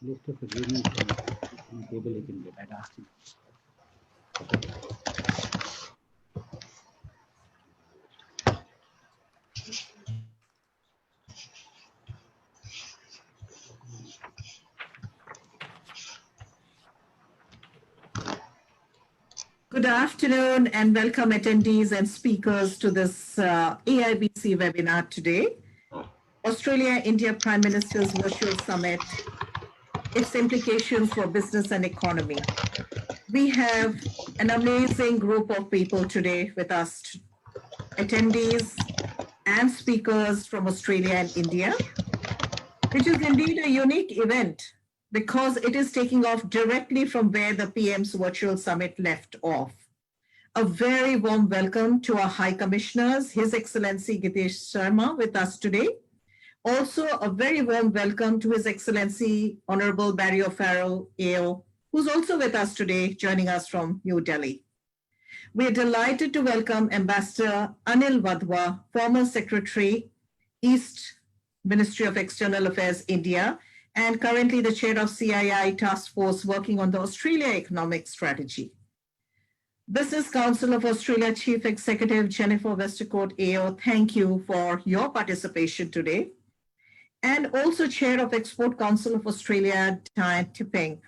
List of agreements on the table he can get. I'd asked him. Good afternoon and welcome attendees and speakers to this AIBC webinar today. Australia-India Prime Minister's Virtual Summit, its implications for business and economy. We have an amazing group of people today with us, attendees and speakers from Australia and India, which is indeed a unique event because it is taking off directly from where the PM's virtual summit left off. A very warm welcome to our High Commissioners, His Excellency Gitesh Sarma with us today. Also a very warm welcome to His Excellency Honorable Barry O'Farrell, AO, who's also with us today, joining us from New Delhi. We are delighted to welcome Ambassador Anil Wadhwa, former Secretary, East Ministry of External Affairs, India, and currently the chair of CII task force working on the Australia economic strategy. Business Council of Australia Chief Executive Jennifer Westercourt, AO, thank you for your participation today. And also chair of Export Council of Australia, Dianne Tipping.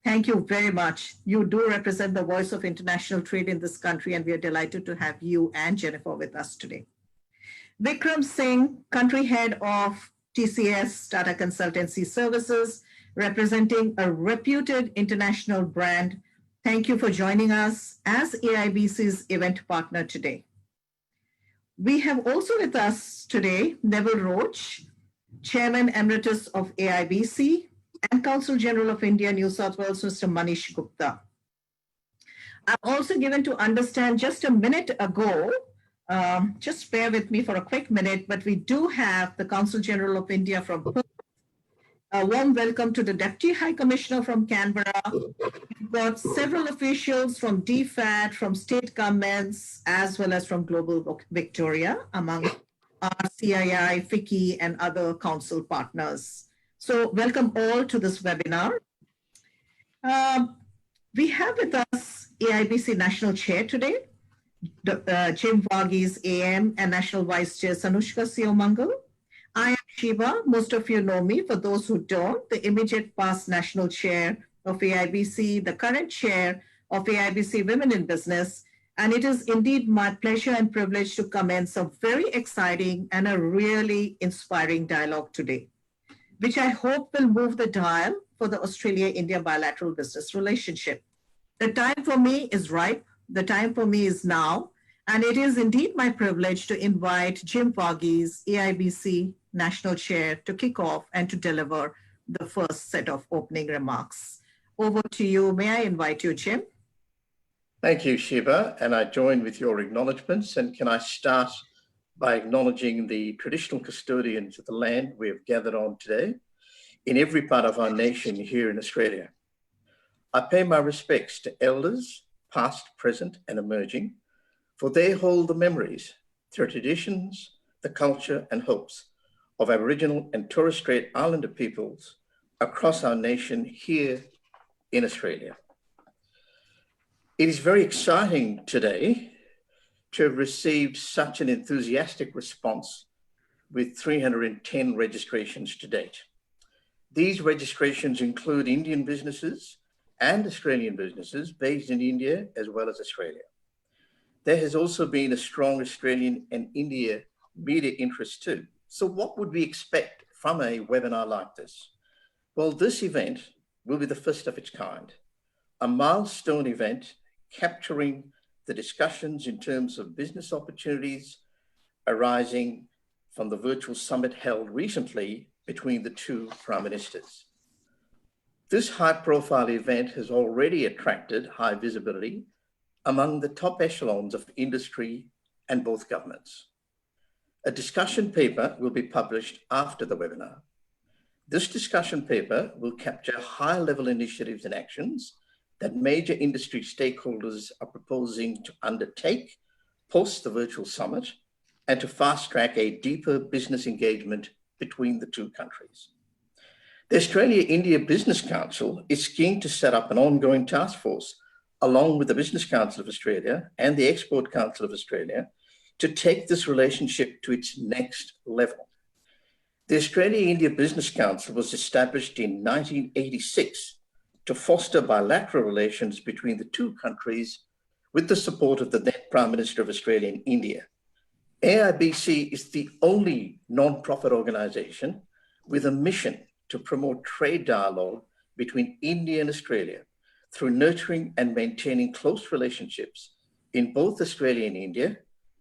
Thank you very much. You do represent the voice of international trade in this country, and we are delighted to have you and Jennifer with us today. Vikram Singh, country head of TCS, Tata Consultancy Services, representing a reputed international brand. Thank you for joining us as AIBC's event partner today. We have also with us today, Neville Roach, Chairman Emeritus of AIBC, and Consul General of India, New South Wales, Mr. Manish Gupta. I'm also given to understand just a minute ago, just bear with me for a quick minute, but we do have the Consul General of India from Perth. A warm welcome to the Deputy High Commissioner from Canberra. We've got several officials from DFAT, from state governments, as well as from Global Victoria, among our CII, FICCI, and other council partners. So welcome all to this webinar. We have with us AIBC National Chair today, Jim Varghese AM, and National Vice Chair Sanushka Siomangal. I am Sheba. Most of you know me. For those who don't, the immediate past National Chair of AIBC, the current Chair of AIBC Women in Business, and it is indeed my pleasure and privilege to commence a very exciting and a really inspiring dialogue today, which I hope will move the dial for the Australia-India bilateral business relationship. The time for me is ripe. The time for me is now, and it is indeed my privilege to invite Jim Varghese, AIBC National Chair, to kick off and to deliver the first set of opening remarks. Over to you. May I invite you, Jim? Thank you, Sheba, and I join with your acknowledgements. And can I start by acknowledging the traditional custodians of the land we have gathered on today in every part of our nation here in Australia. I pay my respects to elders, past, present, and emerging, for they hold the memories, the traditions, the culture and hopes of Aboriginal and Torres Strait Islander peoples across our nation here in Australia. It is very exciting today to have received such an enthusiastic response with 310 registrations to date. These registrations include Indian businesses and Australian businesses based in India as well as Australia. There has also been a strong Australian and India media interest too. So what would we expect from a webinar like this? Well, this event will be the first of its kind, a milestone event capturing the discussions in terms of business opportunities arising from the virtual summit held recently between the two prime ministers. This high-profile event has already attracted high visibility among the top echelons of industry and both governments. A discussion paper will be published after the webinar. This discussion paper will capture high-level initiatives and actions that major industry stakeholders are proposing to undertake post the virtual summit and to fast-track a deeper business engagement between the two countries. The Australia-India Business Council is keen to set up an ongoing task force along with the Business Council of Australia and the Export Council of Australia to take this relationship to its next level. The Australia-India Business Council was established in 1986 to foster bilateral relations between the two countries with the support of the then Prime Minister of Australia and India. AIBC is the only non-profit organisation with a mission to promote trade dialogue between India and Australia through nurturing and maintaining close relationships in both Australia and India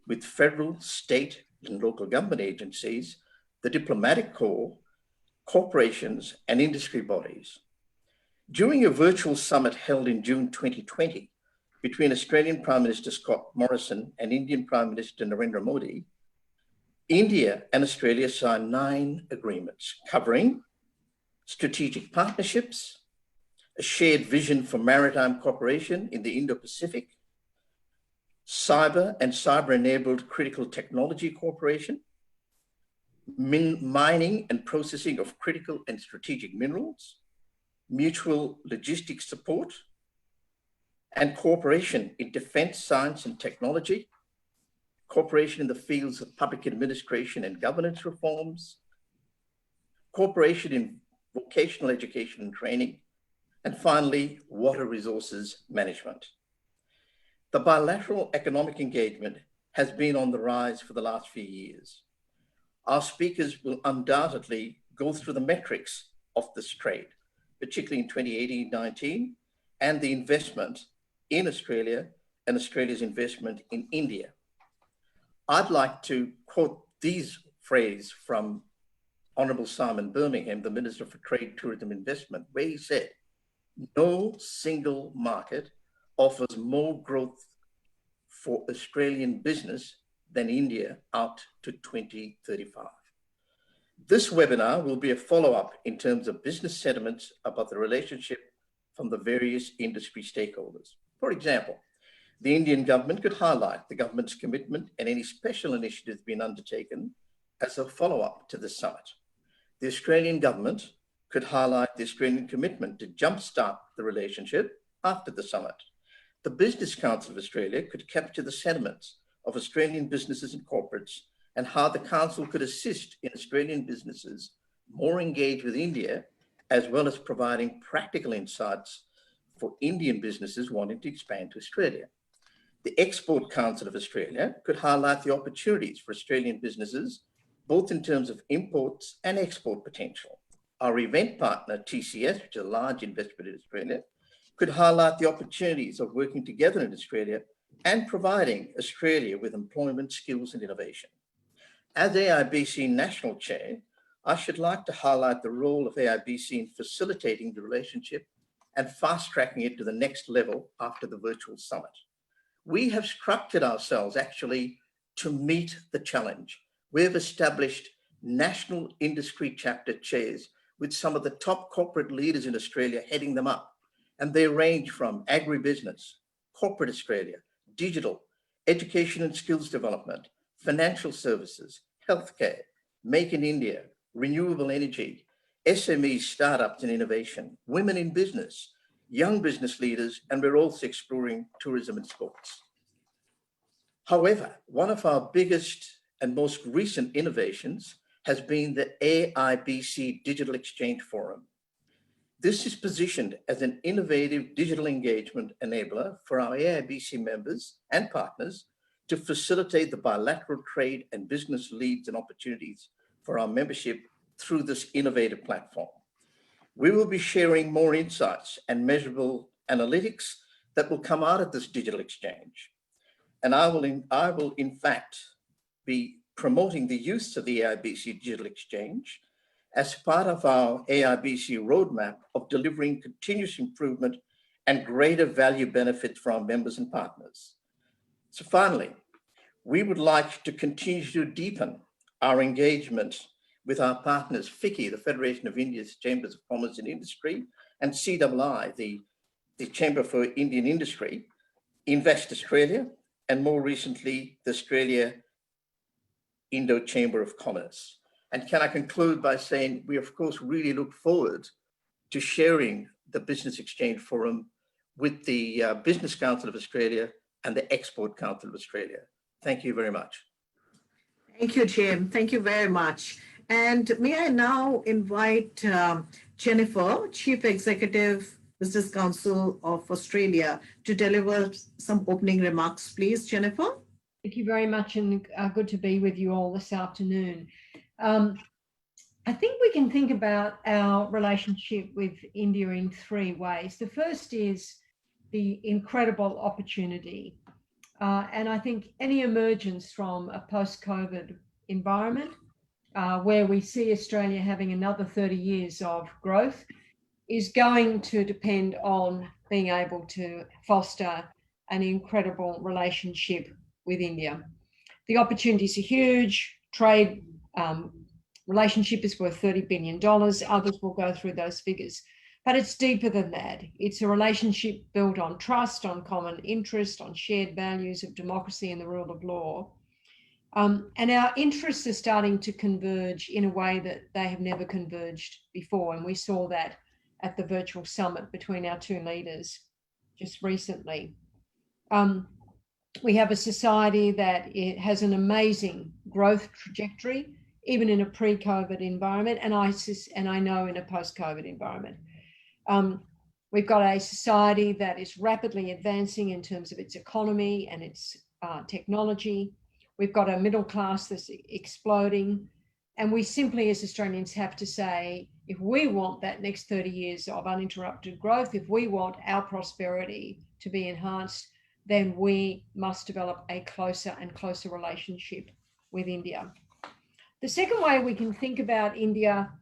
with federal, state and local government agencies, the diplomatic corps, corporations and industry bodies. During a virtual summit held in June 2020 between Australian Prime Minister Scott Morrison and Indian Prime Minister Narendra Modi, India and Australia signed 9 agreements covering strategic partnerships, a shared vision for maritime cooperation in the Indo-Pacific, cyber and cyber-enabled critical technology cooperation, mining and processing of critical and strategic minerals, mutual logistics support, and cooperation in defense, science and technology, cooperation in the fields of public administration and governance reforms, cooperation in vocational education and training, and finally, water resources management. The bilateral economic engagement has been on the rise for the last few years. Our speakers will undoubtedly go through the metrics of this trade, particularly in 2018-19, and the investment in Australia and Australia's investment in India. I'd like to quote these phrases from Honourable Simon Birmingham, the Minister for Trade, Tourism and Investment, where he said, "No single market offers more growth for Australian business than India out to 2035. This webinar will be a follow-up in terms of business sentiments about the relationship from the various industry stakeholders. For example, the Indian government could highlight the government's commitment and any special initiatives being undertaken as a follow-up to the summit. The Australian government could highlight the Australian commitment to jumpstart the relationship after the summit. The Business Council of Australia could capture the sentiments of Australian businesses and corporates and how the Council could assist in Australian businesses more engaged with India, as well as providing practical insights for Indian businesses wanting to expand to Australia. The Export Council of Australia could highlight the opportunities for Australian businesses, both in terms of imports and export potential. Our event partner, TCS, which is a large investment in Australia, could highlight the opportunities of working together in Australia and providing Australia with employment, skills and innovation. As AIBC National Chair, I should like to highlight the role of AIBC in facilitating the relationship and fast-tracking it to the next level after the virtual summit. We have structured ourselves actually to meet the challenge. We have established national industry chapter chairs with some of the top corporate leaders in Australia heading them up. And they range from agribusiness, corporate Australia, digital, education and skills development, financial services, healthcare, make in India, renewable energy, SMEs, startups and innovation, women in business, young business leaders, and we're also exploring tourism and sports. However, one of our biggest and most recent innovations has been the AIBC Digital Exchange Forum. This is positioned as an innovative digital engagement enabler for our AIBC members and partners to facilitate the bilateral trade and business leads and opportunities for our membership through this innovative platform. We will be sharing more insights and measurable analytics that will come out of this digital exchange. And I will in fact be promoting the use of the AIBC Digital Exchange as part of our AIBC roadmap of delivering continuous improvement and greater value benefits for our members and partners. So finally, we would like to continue to deepen our engagement with our partners, FICCI, the Federation of India's Chambers of Commerce and Industry, and CII, the Chamber for Indian Industry, Invest Australia, and more recently, the Australia Indo Chamber of Commerce. And can I conclude by saying we, of course, really look forward to sharing the Business Exchange Forum with the Business Council of Australia and the Export Council of Australia. Thank you very much. Thank you, Jim. Thank you very much. And may I now invite Jennifer, Chief Executive, Business Council of Australia, to deliver some opening remarks, please, Jennifer. Thank you very much, and good to be with you all this afternoon. I think we can think about our relationship with India in three ways. The first is the incredible opportunity. And I think any emergence from a post-COVID environment where we see Australia having another 30 years of growth is going to depend on being able to foster an incredible relationship with India. The opportunities are huge. Trade relationship is worth $30 billion. Others will go through those figures. But it's deeper than that. It's a relationship built on trust, on common interest, on shared values of democracy and the rule of law. And our interests are starting to converge in a way that they have never converged before. And we saw that at the virtual summit between our two leaders just recently. We have a society that it has an amazing growth trajectory, even in a pre-COVID environment, and I know in a post-COVID environment. We've got a society that is rapidly advancing in terms of its economy and its technology. We've got a middle class that's exploding. And we simply, as Australians, have to say, if we want that next 30 years of uninterrupted growth, if we want our prosperity to be enhanced, then we must develop a closer and closer relationship with India. The second way we can think about India,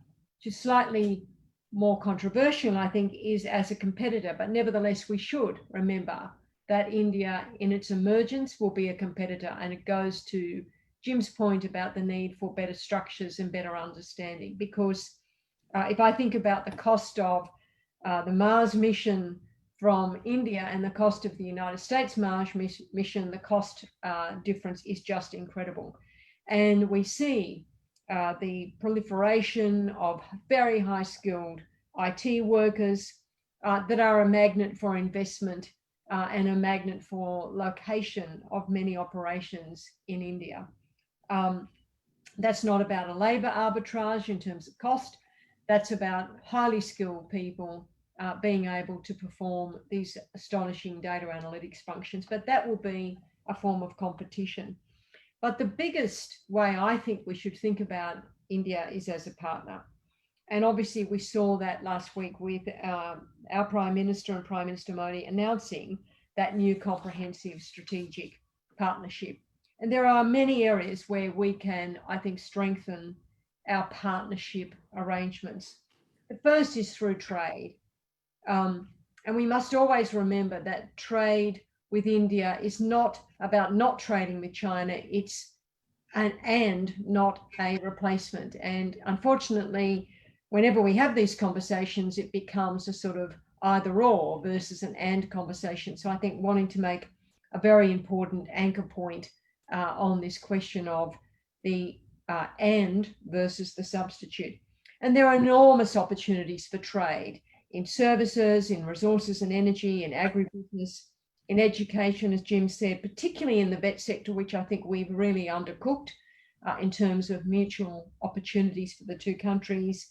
just slightly more controversial, I think, is as a competitor, but nevertheless, we should remember that India in its emergence will be a competitor, and it goes to Jim's point about the need for better structures and better understanding, because if I think about the cost of the Mars mission from India and the cost of the United States Mars mission, the cost difference is just incredible. And we see the proliferation of very high-skilled IT workers that are a magnet for investment and a magnet for location of many operations in India. That's not about a labor arbitrage in terms of cost. That's about highly skilled people being able to perform these astonishing data analytics functions, but that will be a form of competition. But the biggest way I think we should think about India is as a partner. And obviously we saw that last week with our Prime Minister and Prime Minister Modi announcing that new comprehensive strategic partnership. And there are many areas where we can, I think, strengthen our partnership arrangements. The first is through trade. And we must always remember that trade with India is not about not trading with China, it's and not a replacement. And unfortunately, whenever we have these conversations, it becomes a sort of either or versus an and conversation. So I think wanting to make a very important anchor point on this question of the and versus the substitute. And there are enormous opportunities for trade in services, in resources and energy, in agribusiness, in education, as Jim said, particularly in the vet sector, which I think we've really undercooked in terms of mutual opportunities for the two countries,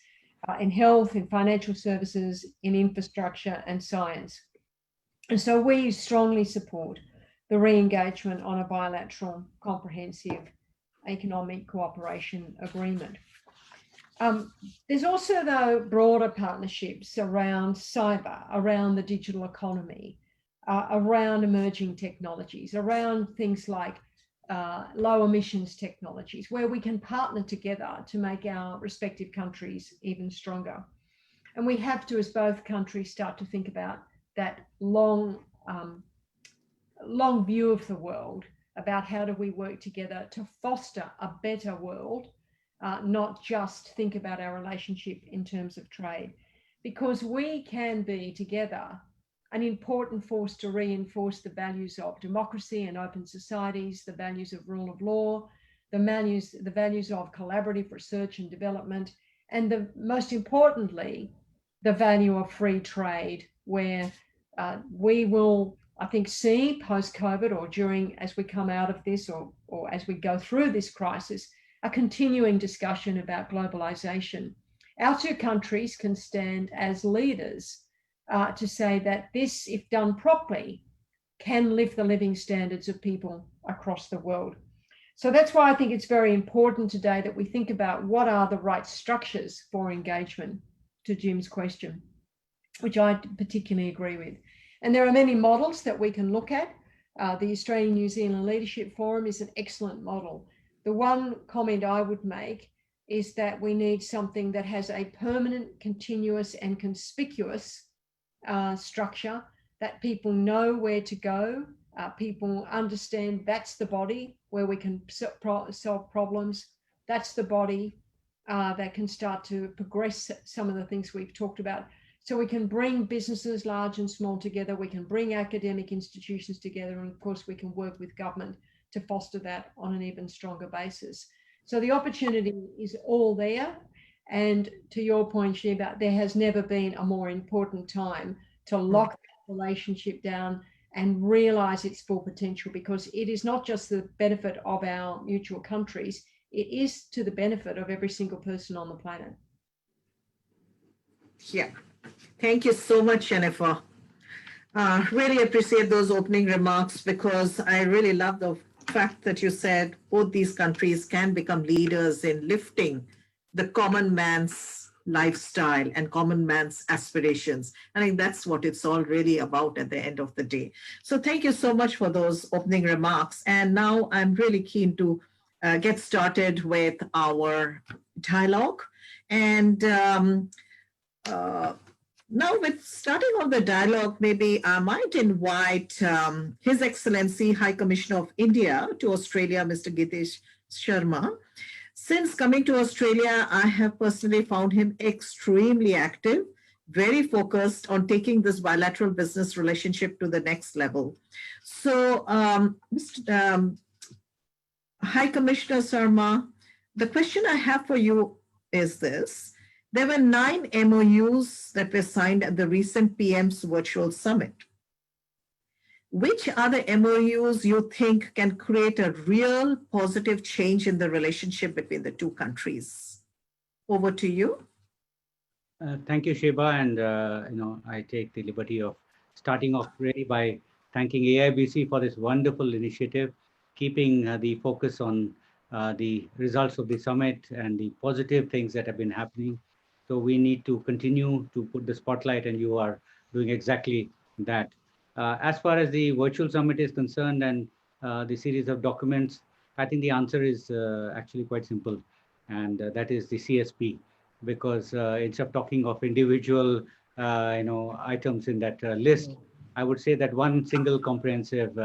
in health, in financial services, in infrastructure and science. And so we strongly support the re-engagement on a bilateral comprehensive economic cooperation agreement. There's also, though, broader partnerships around cyber, around the digital economy, around emerging technologies, around things like low emissions technologies, where we can partner together to make our respective countries even stronger. And we have to, as both countries, start to think about that long view of the world, about how do we work together to foster a better world, not just think about our relationship in terms of trade, because we can be together an important force to reinforce the values of democracy and open societies, the values of rule of law, the values of collaborative research and development, and most importantly, the value of free trade, where we will, I think, see post-COVID or during, as we come out of this or as we go through this crisis, a continuing discussion about globalization. Our two countries can stand as leaders to say that this, if done properly, can lift the living standards of people across the world. So that's why I think it's very important today that we think about what are the right structures for engagement, to Jim's question, which I particularly agree with. And there are many models that we can look at. The Australian New Zealand Leadership Forum is an excellent model. The one comment I would make is that we need something that has a permanent, continuous, and conspicuous structure, that people know where to go, people understand that's the body where we can solve problems, that's the body that can start to progress some of the things we've talked about. So we can bring businesses, large and small, together, we can bring academic institutions together, and of course we can work with government to foster that on an even stronger basis. So the opportunity is all there. And to your point, Sheba, there has never been a more important time to lock that relationship down and realize its full potential, because it is not just the benefit of our mutual countries, it is to the benefit of every single person on the planet. Yeah. Thank you so much, Jennifer. Really appreciate those opening remarks, because I really love the fact that you said both these countries can become leaders in lifting the common man's lifestyle and common man's aspirations. I think that's what it's all really about at the end of the day. So thank you so much for those opening remarks. And now I'm really keen to get started with our dialogue. And now, with starting on the dialogue, maybe I might invite His Excellency High Commissioner of India to Australia, Mr. Gitesh Sarma. Since coming to Australia, I have personally found him extremely active, very focused on taking this bilateral business relationship to the next level. So, Mr. High Commissioner Sarma, the question I have for you is this. There were 9 MOUs that were signed at the recent PM's virtual summit. Which other MOUs you think can create a real positive change in the relationship between the two countries? Over to you. Thank you, Sheba. And, I take the liberty of starting off really by thanking AIBC for this wonderful initiative, keeping the focus on the results of the summit and the positive things that have been happening. So we need to continue to put the spotlight, and you are doing exactly that. As far as the virtual summit is concerned and the series of documents, I think the answer is actually quite simple, and that is the CSP. Because instead of talking of individual, items in that list, I would say that one single comprehensive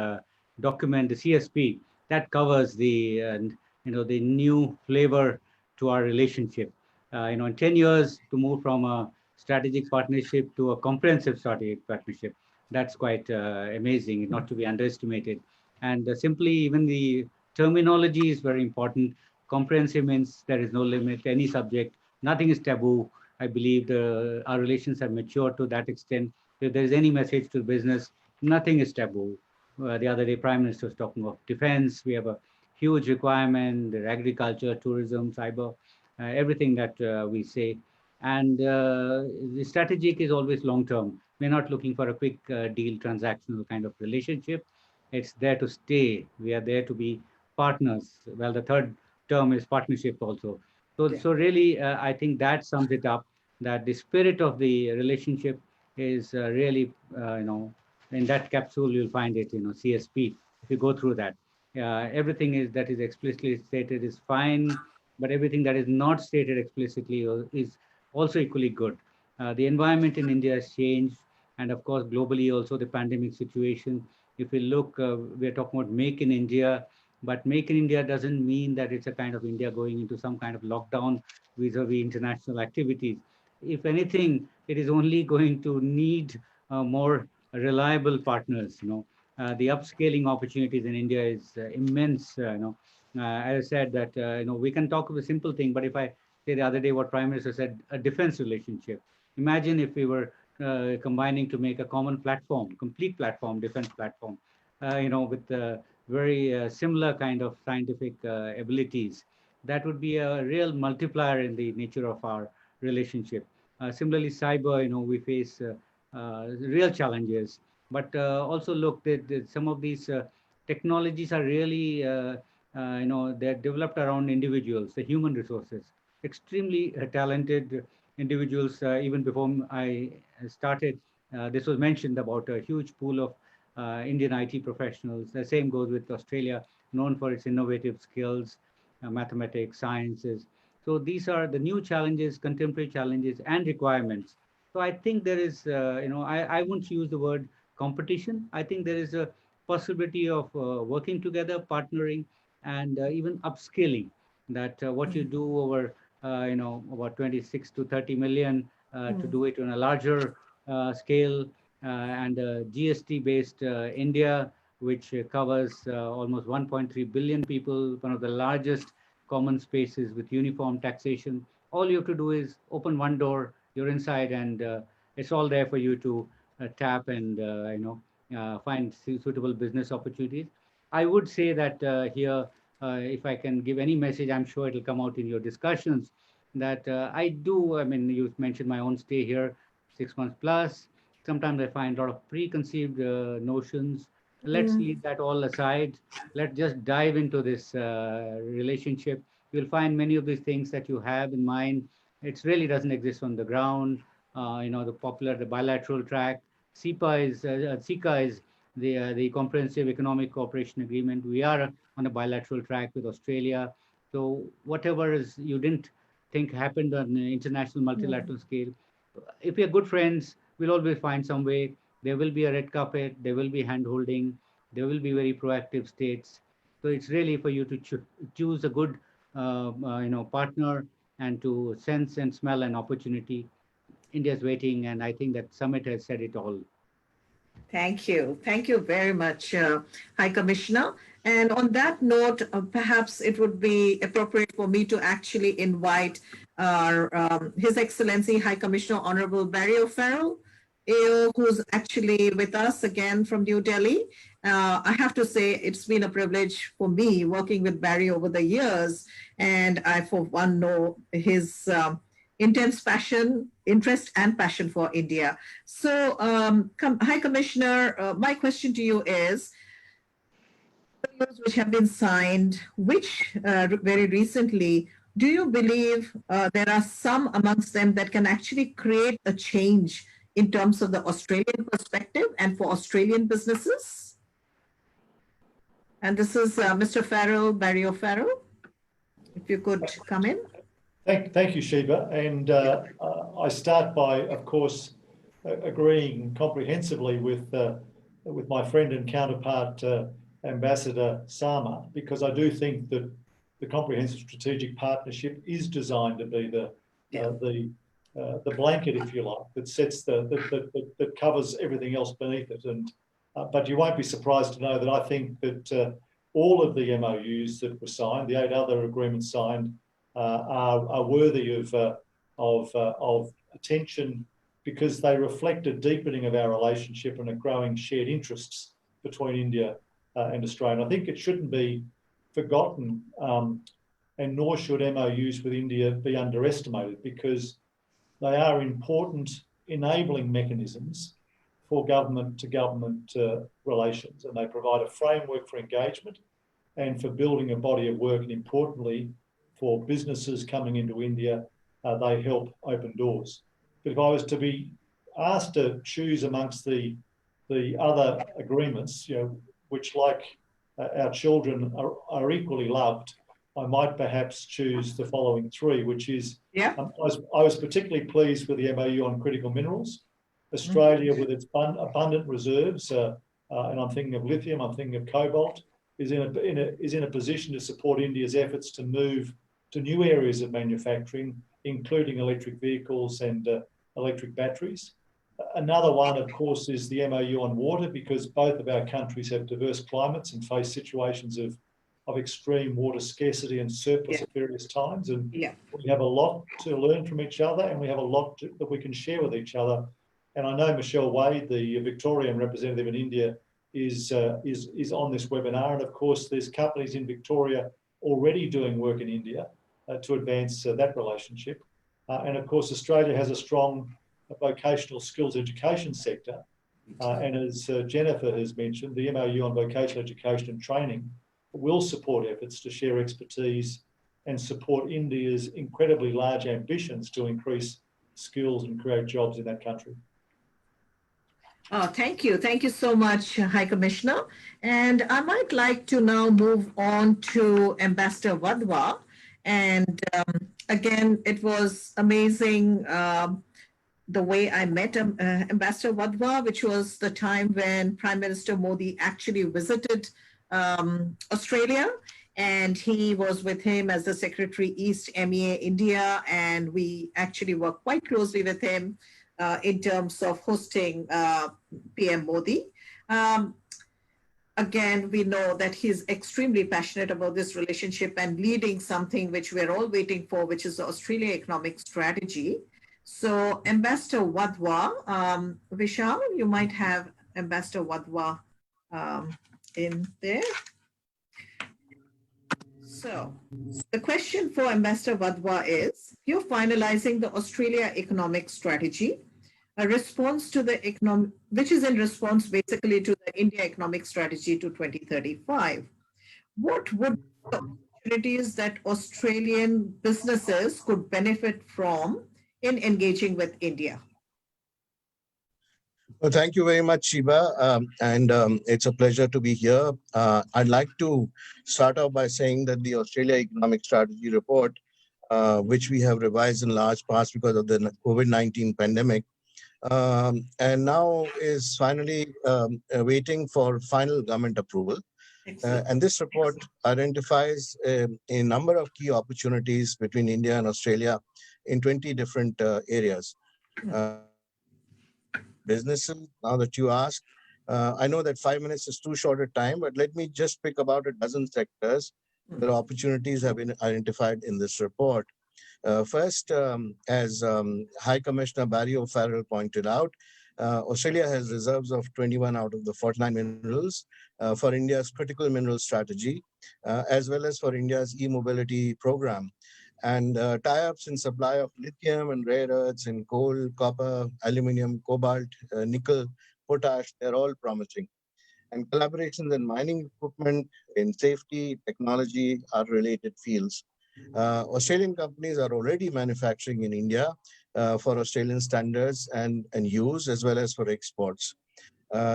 document, the CSP, that covers the, the new flavor to our relationship. In 10 years to move from a strategic partnership to a comprehensive strategic partnership, that's quite amazing, not to be underestimated. And simply even the terminology is very important. Comprehensive means there is no limit to any subject. Nothing is taboo. I believe our relations have matured to that extent. If there is any message to business, nothing is taboo. The other day, Prime Minister was talking of defense. We have a huge requirement, there agriculture, tourism, cyber, everything that we say. And the strategic is always long-term. We're not looking for a quick deal, transactional kind of relationship. It's there to stay. We are there to be partners. Well, the third term is partnership also. So really, I think that sums it up, that the spirit of the relationship is really, in that capsule, you'll find it, CSP. If you go through that, everything that is explicitly stated is fine, but everything that is not stated explicitly is also equally good. The environment in India has changed, and of course, globally also the pandemic situation. If we look, we're talking about Make in India, but Make in India doesn't mean that it's a kind of India going into some kind of lockdown vis-a-vis international activities. If anything, it is only going to need more reliable partners. The upscaling opportunities in India is immense. As I said that, we can talk of a simple thing, but if I say the other day what Prime Minister said, a defense relationship. Imagine if we were combining to make a common platform, complete platform, defense platform, with very similar kind of scientific abilities. That would be a real multiplier in the nature of our relationship. Similarly, cyber, we face real challenges, but also look that some of these technologies are really, they're developed around individuals, the human resources, extremely talented individuals. Even before I started, this was mentioned about a huge pool of Indian IT professionals. The same goes with Australia, known for its innovative skills, mathematics, sciences. So these are the new challenges, contemporary challenges, and requirements. So I think there is, I wouldn't use the word competition. I think there is a possibility of working together, partnering, and even upscaling. That what you do over, about 26 to 30 million, to do it on a larger scale, and GST-based India, which covers almost 1.3 billion people, one of the largest common spaces with uniform taxation. All you have to do is open one door, you're inside, and it's all there for you to tap and find suitable business opportunities. I would say that here, if I can give any message, I'm sure it'll come out in your discussions. That I do. I mean, you mentioned my own stay here, 6 months plus. Sometimes I find a lot of preconceived notions. Let's leave that all aside. Let's just dive into this relationship. You'll find many of these things that you have in mind. It really doesn't exist on the ground. The bilateral track. SICA is the Comprehensive Economic Cooperation Agreement. We are on a bilateral track with Australia. So whatever is you didn't think happened on the international multilateral scale, if we are good friends, we'll always find some way. There will be a red carpet. There will be hand holding. There will be very proactive states. So it's really for you to choose a good, partner, and to sense and smell an opportunity. India's waiting, and I think that summit has said it all. Thank you. Thank you very much, High Commissioner. And on that note, perhaps it would be appropriate for me to actually invite His Excellency High Commissioner Honorable Barry O'Farrell, AO, who's actually with us again from New Delhi. I have to say it's been a privilege for me working with Barry over the years, and I, for one, know his intense interest and passion for India. So, High Commissioner, my question to you is, which have been signed, which very recently, do you believe there are some amongst them that can actually create a change in terms of the Australian perspective and for Australian businesses? And this is Mr. Farrell, Barry O'Farrell. If you could come in. Thank you, Sheba. And I start by, of course, agreeing comprehensively with my friend and counterpart, Ambassador Sarma, because I do think that the Comprehensive Strategic Partnership is designed to be the blanket, if you like, that sets that covers everything else beneath it. And but you won't be surprised to know that I think that all of the MOUs that were signed, the 8 other agreements signed, are worthy of attention, because they reflect a deepening of our relationship and a growing shared interests between India and Australia. And I think it shouldn't be forgotten, and nor should MOUs with India be underestimated, because they are important enabling mechanisms for government-to-government relations, and they provide a framework for engagement and for building a body of work, and importantly, for businesses coming into India, they help open doors. But if I was to be asked to choose amongst the other agreements, which, like our children, are equally loved, I might perhaps choose the following 3, which is, I was particularly pleased with the MOU on critical minerals. Australia, with its abundant reserves, and I'm thinking of lithium, I'm thinking of cobalt, is in a position to support India's efforts to move to new areas of manufacturing, including electric vehicles and electric batteries. Another one, of course, is the MOU on water, because both of our countries have diverse climates and face situations of of extreme water scarcity and surplus Yeah. at various times. And Yeah. we have a lot to learn from each other, and we have a lot that we can share with each other. And I know Michelle Wade, the Victorian representative in India, is on this webinar. And of course, there's companies in Victoria already doing work in India to advance that relationship. And of course, Australia has a strong vocational skills education sector. And as Jennifer has mentioned, the MOU on vocational education and training will support efforts to share expertise and support India's incredibly large ambitions to increase skills and create jobs in that country. Oh, thank you. Thank you so much, High Commissioner. And I might like to now move on to Ambassador Wadhwa. And again, it was amazing the way I met Ambassador Wadhwa, which was the time when Prime Minister Modi actually visited Australia. And he was with him as the Secretary East MEA India. And we actually worked quite closely with him in terms of hosting PM Modi. Again, we know that he's extremely passionate about this relationship and leading something which we're all waiting for, which is the Australia Economic Strategy. So Ambassador Wadhwa, Vishal, you might have Ambassador Wadhwa in there. So the question for Ambassador Wadhwa is, you're finalizing the Australia Economic Strategy, a response to the economic, which is in response basically to the India Economic Strategy to 2035. What would the opportunities that Australian businesses could benefit from in engaging with India? Well, thank you very much, Sheba, it's a pleasure to be here. I'd like to start off by saying that the Australia Economic Strategy report, which we have revised in large parts because of the COVID-19 pandemic, and now is finally waiting for final government approval. And this report identifies a number of key opportunities between India and Australia in 20 different areas. Businesses, now that you ask, I know that 5 minutes is too short a time, but let me just pick about a dozen sectors where opportunities have been identified in this report. First, as High Commissioner Barry O'Farrell pointed out, Australia has reserves of 21 out of the 49 minerals for India's critical mineral strategy, as well as for India's e-mobility program. And tie-ups in supply of lithium and rare earths in coal, copper, aluminium, cobalt, nickel, potash, they're all promising. And collaborations in mining equipment, in safety, technology are related fields. Australian companies are already manufacturing in India for Australian standards and use, as well as for exports.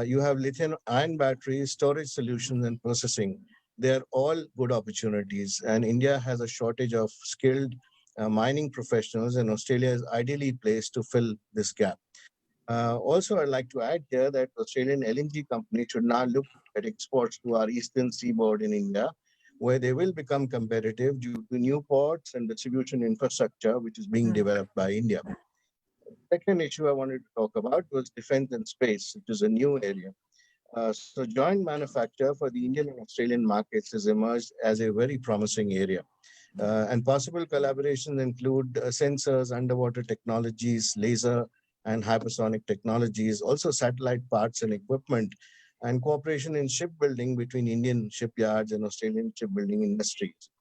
You have lithium-ion batteries, storage solutions, and processing. They're all good opportunities, and India has a shortage of skilled mining professionals, and Australia is ideally placed to fill this gap. Also, I'd like to add here that Australian LNG companies should now look at exports to our eastern seaboard in India, where they will become competitive due to new ports and distribution infrastructure, which is being developed by India. The second issue I wanted to talk about was defense and space, which is a new area. So joint manufacture for the Indian and Australian markets has emerged as a very promising area. And possible collaborations include sensors, underwater technologies, laser and hypersonic technologies, also satellite parts and equipment, and cooperation in shipbuilding between Indian shipyards and Australian shipbuilding industries.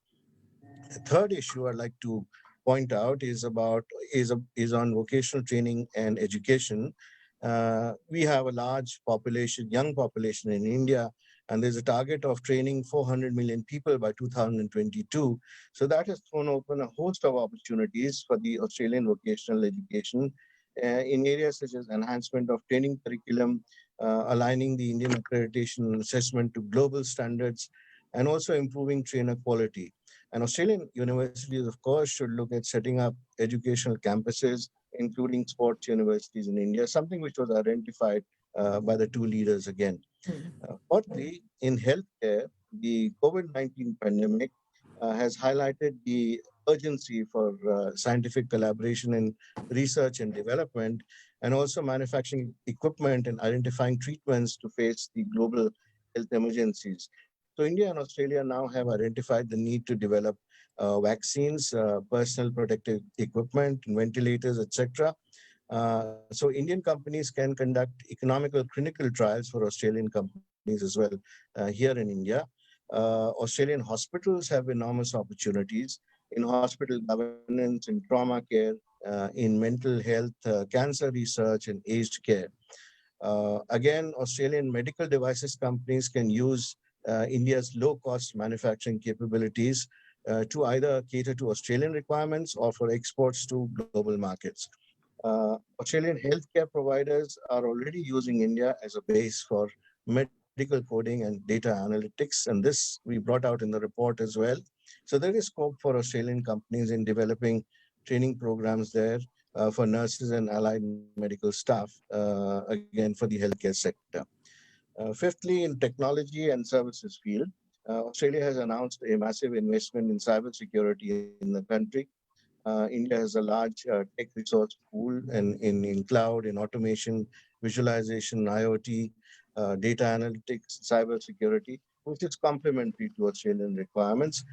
The third issue I'd like to point out is on vocational training and education. We have a large population, young population in India, and there's a target of training 400 million people by 2022. So that has thrown open a host of opportunities for the Australian vocational education in areas such as enhancement of training curriculum, aligning the Indian accreditation assessment to global standards, and also improving trainer quality. And Australian universities, of course, should look at setting up educational campuses, including sports universities in India, something which was identified by the two leaders again. Fourthly, in healthcare, the COVID-19 pandemic has highlighted the urgency for scientific collaboration in research and development, and also manufacturing equipment and identifying treatments to face the global health emergencies. So India and Australia now have identified the need to develop vaccines, personal protective equipment, ventilators, etc. So Indian companies can conduct economical clinical trials for Australian companies as well here in India. Australian hospitals have enormous opportunities in hospital governance, in trauma care, in mental health, cancer research, and aged care. Again, Australian medical devices companies can use India's low-cost manufacturing capabilities to either cater to Australian requirements or for exports to global markets. Australian healthcare providers are already using India as a base for medical coding and data analytics, and this we brought out in the report as well. So there is scope for Australian companies in developing training programs there for nurses and allied medical staff, again for the healthcare sector. Fifthly, in technology and services field, Australia has announced a massive investment in cybersecurity in the country. India has a large tech resource pool in cloud, in automation, visualization, IoT, data analytics, cybersecurity, which is complementary to Australian requirements.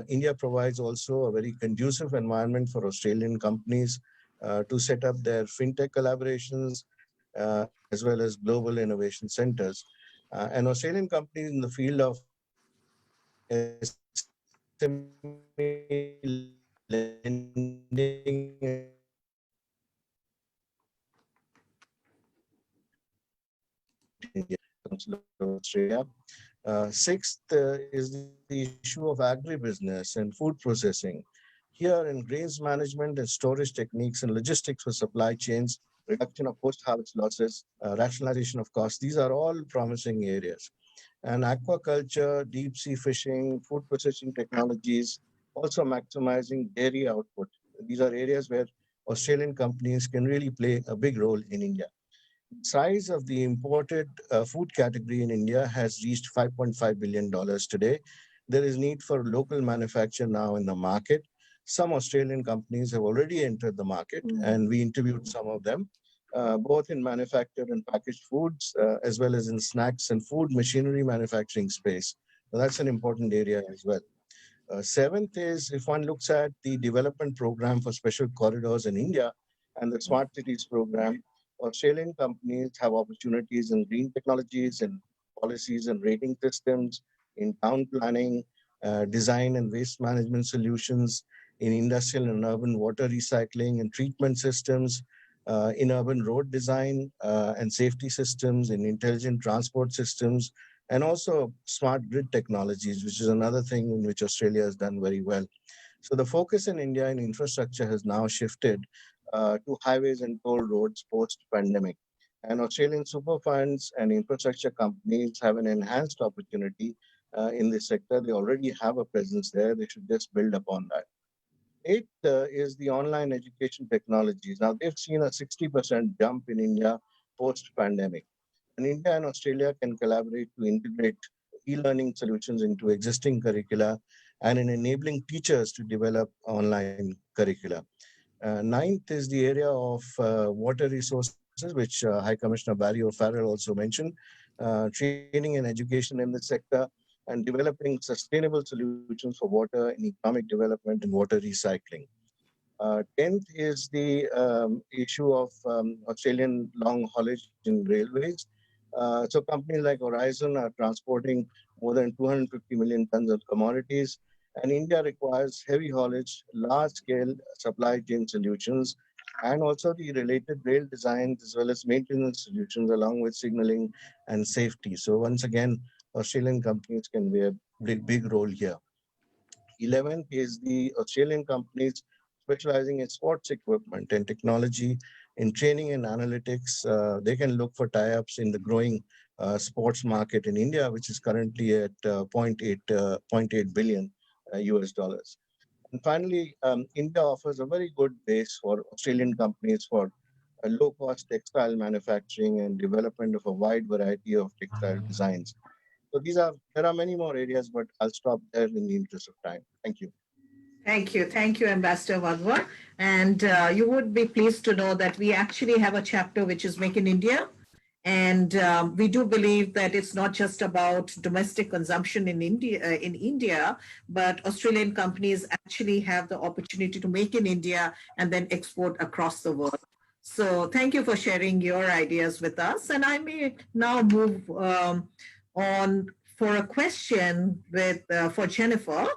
India provides also a very conducive environment for Australian companies to set up their fintech collaborations as well as global innovation centers. And Australian companies in the field of SME lending Australia. Sixth is the issue of agribusiness and food processing. Here in grains management and storage techniques and logistics for supply chains, reduction of post-harvest losses, rationalization of costs, these are all promising areas. And aquaculture, deep sea fishing, food processing technologies, also maximizing dairy output. These are areas where Australian companies can really play a big role in India. Size of the imported food category in India has reached $5.5 billion today. There is need for local manufacture now in the market. Some Australian companies have already entered the market, and we interviewed some of them, both in manufactured and packaged foods, as well as in snacks and food machinery manufacturing space. So that's an important area as well. Seventh is, if one looks at the development program for special corridors in India and the smart cities program, Australian companies have opportunities in green technologies and policies and rating systems, in town planning, design and waste management solutions, in industrial and urban water recycling and treatment systems, in urban road design and safety systems, in intelligent transport systems, and also smart grid technologies, which is another thing in which Australia has done very well. So the focus in India in infrastructure has now shifted to highways and toll roads post-pandemic. And Australian super funds and infrastructure companies have an enhanced opportunity in this sector. They already have a presence there. They should just build upon that. Eighth is the online education technologies. Now, they've seen a 60% jump in India post-pandemic. And India and Australia can collaborate to integrate e-learning solutions into existing curricula and in enabling teachers to develop online curricula. Ninth is the area of water resources, which High Commissioner Barry O'Farrell also mentioned, training and education in this sector, and developing sustainable solutions for water and economic development and water recycling. 10th is the issue of Australian long haulage in railways. So companies like Horizon are transporting more than 250 million tons of commodities, and India requires heavy haulage, large-scale supply chain solutions, and also the related rail designs as well as maintenance solutions along with signaling and safety. So once again, Australian companies can play a big role here. 11th is the Australian companies specializing in sports equipment and technology, in training and analytics. They can look for tie-ups in the growing sports market in India, which is currently at 0.8 billion US dollars. And finally, India offers a very good base for Australian companies for a low-cost textile manufacturing and development of a wide variety of textile designs. So there are many more areas, but I'll stop there in the interest of time. Thank you. Thank you. Thank you, Ambassador Wadhwa. And you would be pleased to know that we actually have a chapter which is Make in India. And we do believe that it's not just about domestic consumption in India, but Australian companies actually have the opportunity to make in India and then export across the world. So thank you for sharing your ideas with us. And I may now move on for a question with for Jennifer.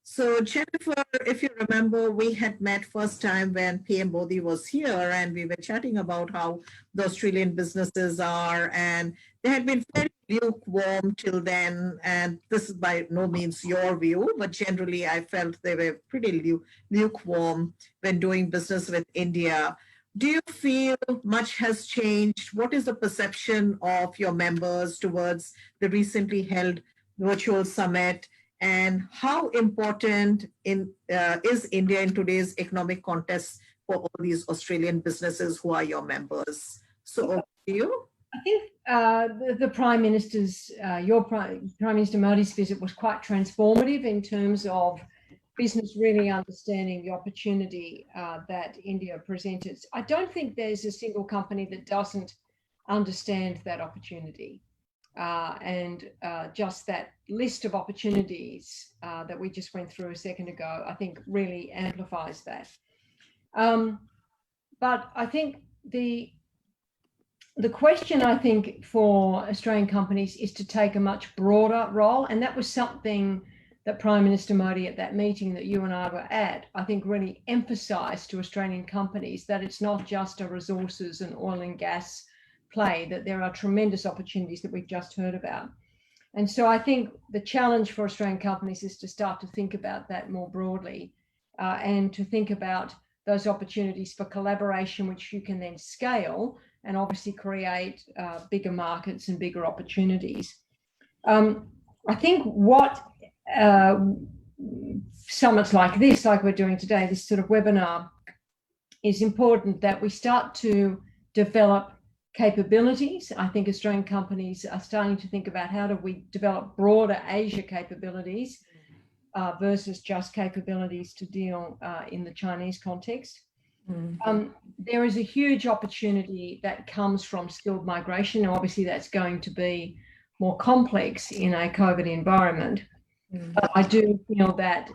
So Jennifer, if you remember, we had met first time when PM Modi was here, and we were chatting about how the Australian businesses are, and they had been very lukewarm till then. And this is by no means your view, but generally I felt they were pretty lukewarm when doing business with India. Do you feel much has changed? What is the perception of your members towards the recently held virtual summit? And how important is India in today's economic context for all these Australian businesses who are your members? So over to you. I think the Prime Minister's, Prime Minister Modi's visit was quite transformative in terms of business really understanding the opportunity that India presented. I don't think there's a single company that doesn't understand that opportunity. And just that list of opportunities that we just went through a second ago, I think really amplifies that. But I think the question, I think, for Australian companies is to take a much broader role. And that was something that Prime Minister Modi at that meeting that you and I were at, I think really emphasised to Australian companies that it's not just a resources and oil and gas play, that there are tremendous opportunities that we've just heard about. And so I think the challenge for Australian companies is to start to think about that more broadly and to think about those opportunities for collaboration, which you can then scale and obviously create bigger markets and bigger opportunities. I think what summits like this, like we're doing today, this sort of webinar, is important that we start to develop capabilities. I think Australian companies are starting to think about how do we develop broader Asia capabilities versus just capabilities to deal in the Chinese context. There is a huge opportunity that comes from skilled migration. Now, obviously, that's going to be more complex in a COVID environment. But I do feel that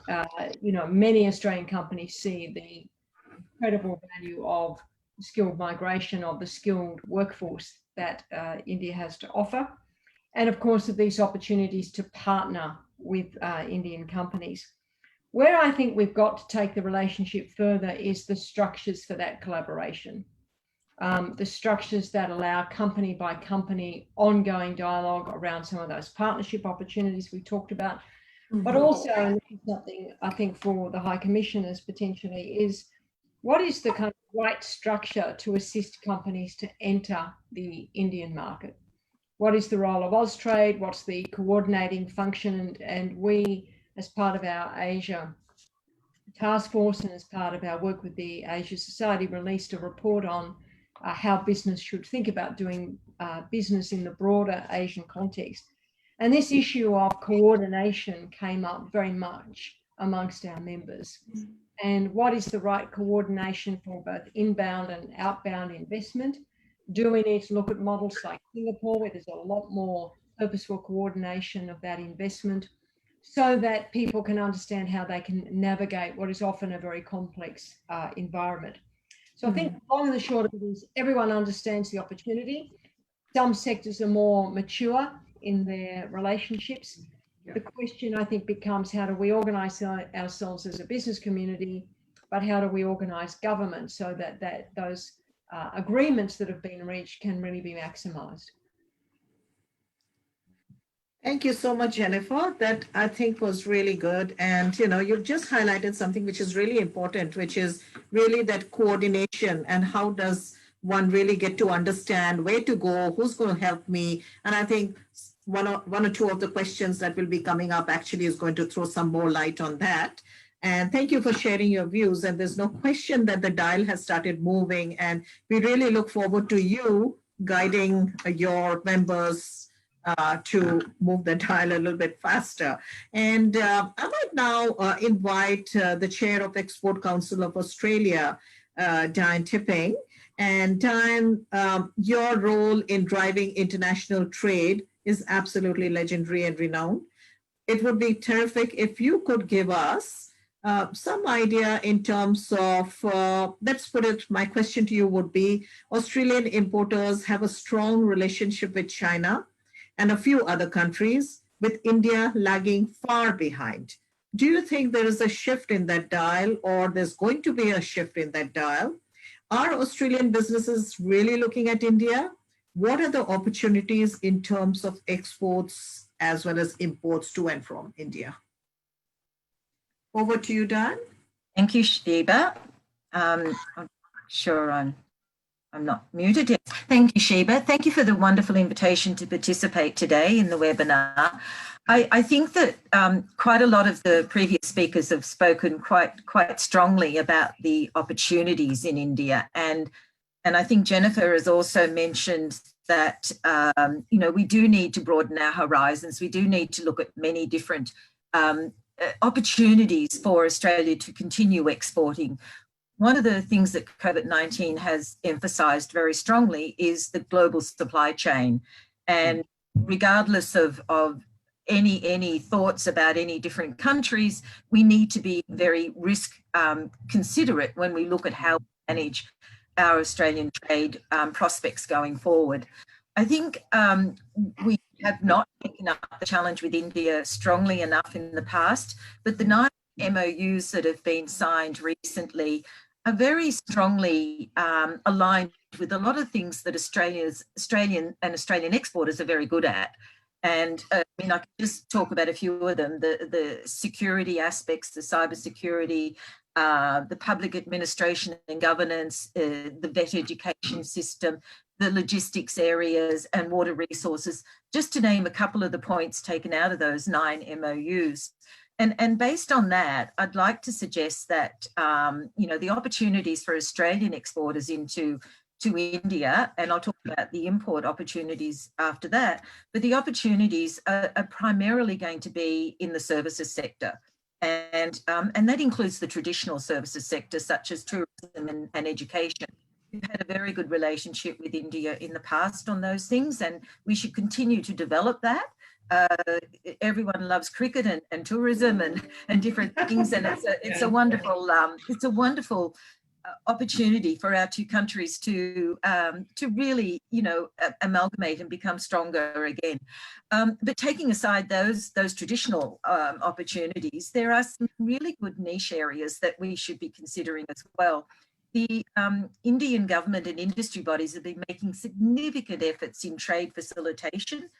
many Australian companies see the incredible value of skilled migration, of the skilled workforce that India has to offer, and of course of these opportunities to partner with Indian companies. Where I think we've got to take the relationship further is the structures for that collaboration, the structures that allow company by company ongoing dialogue around some of those partnership opportunities we talked about, but also, and this is something I think for the High Commissioners potentially, is what is the kind of right structure to assist companies to enter the Indian market? What is the role of Austrade? What's the coordinating function? And we, as part of our Asia task force and as part of our work with the Asia Society, released a report on how business should think about doing business in the broader Asian context. And this issue of coordination came up very much amongst our members. And what is the right coordination for both inbound and outbound investment? Do we need to look at models like Singapore, where there's a lot more purposeful coordination of that investment, so that people can understand how they can navigate what is often a very complex environment? So I think long and the short of it is everyone understands the opportunity. Some sectors are more mature in their relationships. The question, I think, becomes how do we organise ourselves as a business community, but how do we organise government so that those agreements that have been reached can really be maximised? Thank you so much, Jennifer. That I think was really good. And, you've just highlighted something which is really important, which is really that coordination and how does one really get to understand where to go, who's going to help me. And I think one or two of the questions that will be coming up actually is going to throw some more light on that. And thank you for sharing your views. And there's no question that the dial has started moving. And we really look forward to you guiding your members to move the dial a little bit faster. And I might now invite the Chair of Export Council of Australia, Dianne Tipping. And Dianne, your role in driving international trade is absolutely legendary and renowned. It would be terrific if you could give us some idea in terms of, let's put it, my question to you would be, Australian importers have a strong relationship with China and a few other countries, with India lagging far behind. Do you think there is a shift in that dial, or there's going to be a shift in that dial? Are Australian businesses really looking at India? What are the opportunities in terms of exports as well as imports to and from India? Over to you, Dianne. Thank you, Sheba. I'm sure I'm not muted yet. Thank you, Sheba. Thank you for the wonderful invitation to participate today in the webinar. I think that quite a lot of the previous speakers have spoken quite strongly about the opportunities in India, and I think Jennifer has also mentioned that we do need to broaden our horizons. We do need to look at many different opportunities for Australia to continue exporting. One of the things that COVID-19 has emphasised very strongly is the global supply chain, and regardless of any thoughts about any different countries, we need to be very risk considerate when we look at how we manage our Australian trade prospects going forward. I think we have not taken up the challenge with India strongly enough in the past, but the 9 MOUs that have been signed recently are very strongly aligned with a lot of things that Australian exporters are very good at. And I mean, I can just talk about a few of them: the security aspects, the cybersecurity, the public administration and governance, the vet education system, the logistics areas, and water resources, just to name a couple of the points taken out of those 9 MOUs. And based on that, I'd like to suggest that the opportunities for Australian exporters into India, and I'll talk about the import opportunities after that, but the opportunities are primarily going to be in the services sector. And that includes the traditional services sector, such as tourism and education. We've had a very good relationship with India in the past on those things, and we should continue to develop that. Everyone loves cricket and tourism and different things, and it's a wonderful opportunity for our two countries to really amalgamate and become stronger again. But taking aside those traditional opportunities, there are some really good niche areas that we should be considering as well. The Indian government and industry bodies have been making significant efforts in trade facilitation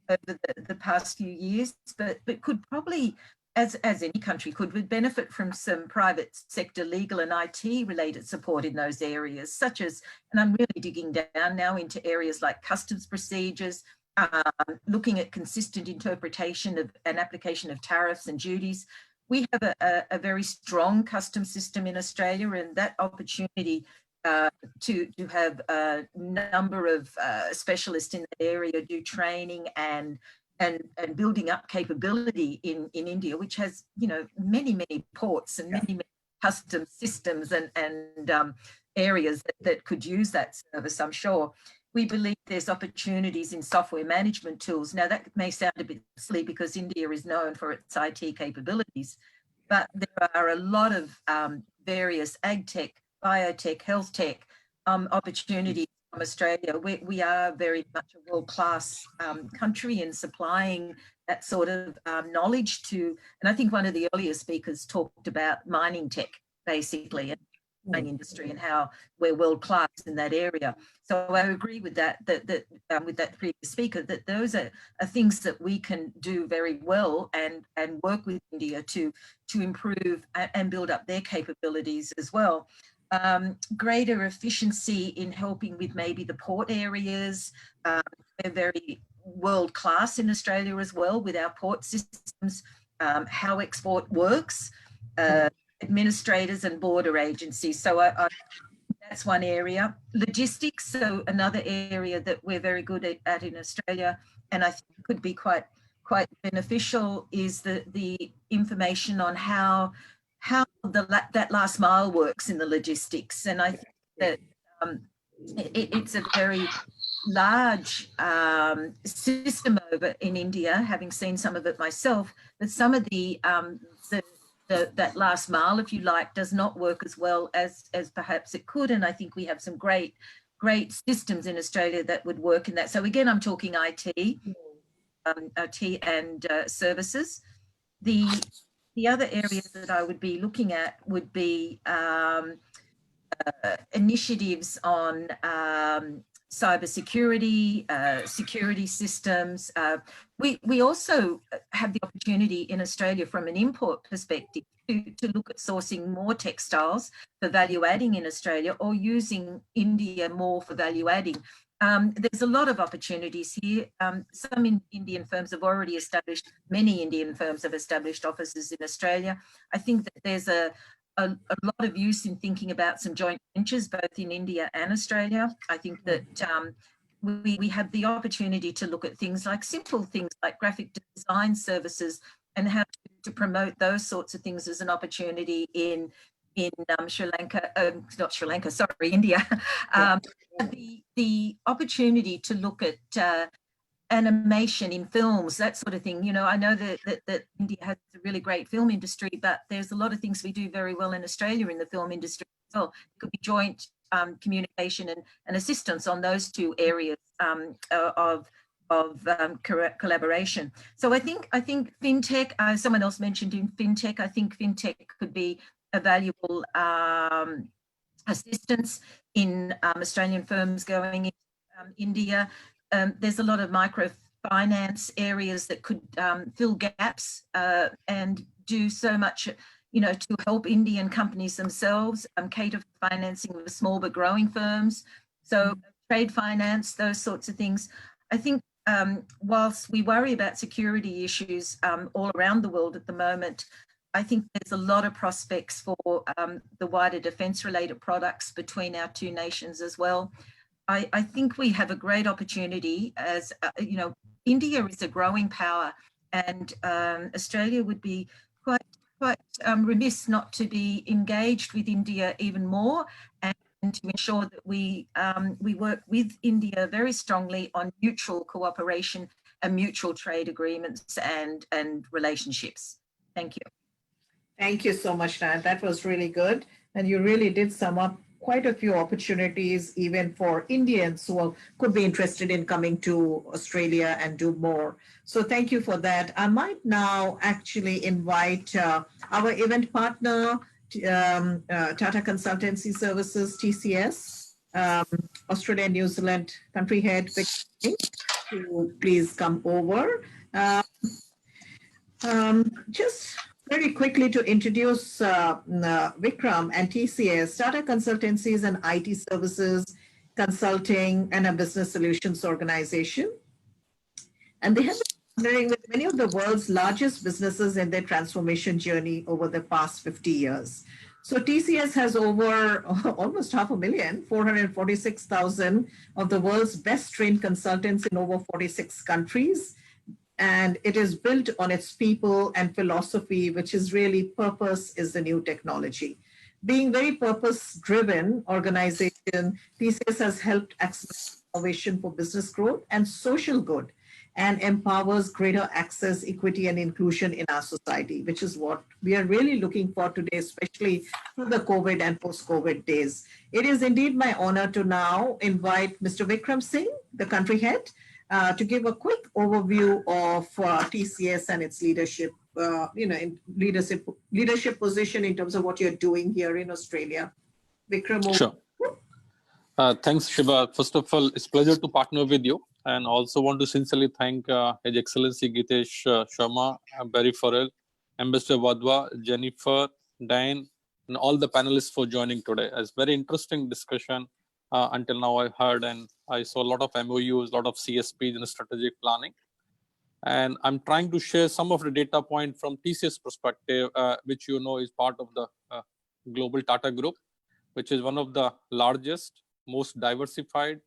over the past few years, but could probably, as any country could, would benefit from some private sector legal and IT related support in those areas, such as, and I'm really digging down now into areas like customs procedures, looking at consistent interpretation of an application of tariffs and duties. We have a very strong customs system in Australia, and that opportunity to have a number of specialists in that area do training and building up capability in India, which has many ports and many custom systems and areas that could use that service, I'm sure. We believe there's opportunities in software management tools. Now, that may sound a bit silly because India is known for its IT capabilities, but there are a lot of various ag tech, biotech, health tech opportunities from Australia. We are very much a world-class country in supplying that sort of knowledge to, and I think one of the earlier speakers talked about mining tech, basically, and mining industry, and how we're world-class in that area. So I agree with that with that previous speaker, that those are things that we can do very well and work with India to improve and build up their capabilities as well. Greater efficiency in helping with maybe the port areas. We're very world-class in Australia as well with our port systems, how export works, administrators and border agencies. So that's one area. Logistics, so another area that we're very good at in Australia, and I think could be quite beneficial, is the information on how that last mile works in the logistics. And I think that it's a very large system over in India, having seen some of it myself, but some of that last mile, if you like, does not work as well as perhaps it could. And I think we have some great systems in Australia that would work in that. So again, I'm talking IT and services. The other areas that I would be looking at would be initiatives on cybersecurity, security systems. We also have the opportunity in Australia from an import perspective to look at sourcing more textiles for value adding in Australia, or using India more for value adding. There's a lot of opportunities here. Some Indian firms have already established, many Indian firms have established offices in Australia. I think that there's a lot of use in thinking about some joint ventures, both in India and Australia. I think that we have the opportunity to look at things like simple things like graphic design services, and how to promote those sorts of things as an opportunity in Sri Lanka, not Sri Lanka, sorry, India. The opportunity to look at animation in films, that sort of thing. You know, I know that India has a really great film industry, but there's a lot of things we do very well in Australia in the film industry as well. It could be joint communication and assistance on those two areas of collaboration. So I think fintech, someone else mentioned in fintech, I think fintech could be a valuable assistance in Australian firms going into India. There's a lot of microfinance areas that could fill gaps and do so much, you know, to help Indian companies themselves cater for financing of small but growing firms. So trade finance, those sorts of things. I think whilst we worry about security issues all around the world at the moment, I think there's a lot of prospects for the wider defence-related products between our two nations as well. I think we have a great opportunity as, you know, India is a growing power, and Australia would be quite remiss not to be engaged with India even more, and to ensure that we work with India very strongly on mutual cooperation and mutual trade agreements and relationships. Thank you. Thank you so much, Dianne. That was really good. And you really did sum up quite a few opportunities, even for Indians who could be interested in coming to Australia and do more. So thank you for that. I might now actually invite our event partner, Tata Consultancy Services, TCS, Australia and New Zealand country head, to please come over. Just very quickly to introduce Vikram and TCS. Tata Consultancy is an IT services, consulting, and a business solutions organization. And they have been partnering with many of the world's largest businesses in their transformation journey over the past 50 years. So TCS has over almost 500,000, 446,000 of the world's best trained consultants in over 46 countries. And it is built on its people and philosophy, which is really purpose is the new technology. Being very purpose-driven organization, TCS has helped accelerate innovation for business growth and social good, and empowers greater access, equity, and inclusion in our society, which is what we are really looking for today, especially through the COVID and post-COVID days. It is indeed my honor to now invite Mr. Vikram Singh, the country head, to give a quick overview of TCS and its leadership, in leadership position in terms of what you're doing here in Australia. Vikram. Sure. Thanks, Sheba. First of all, it's a pleasure to partner with you, and also want to sincerely thank His Excellency Gitesh Sarma, Barry Farrell, Ambassador Wadhwa, Jennifer, Dianne, and all the panelists for joining today. It's very interesting discussion. Until now I heard, and I saw a lot of MOUs, a lot of CSPs in strategic planning. And I'm trying to share some of the data point from TCS perspective, which you know is part of the global Tata Group, which is one of the largest, most diversified,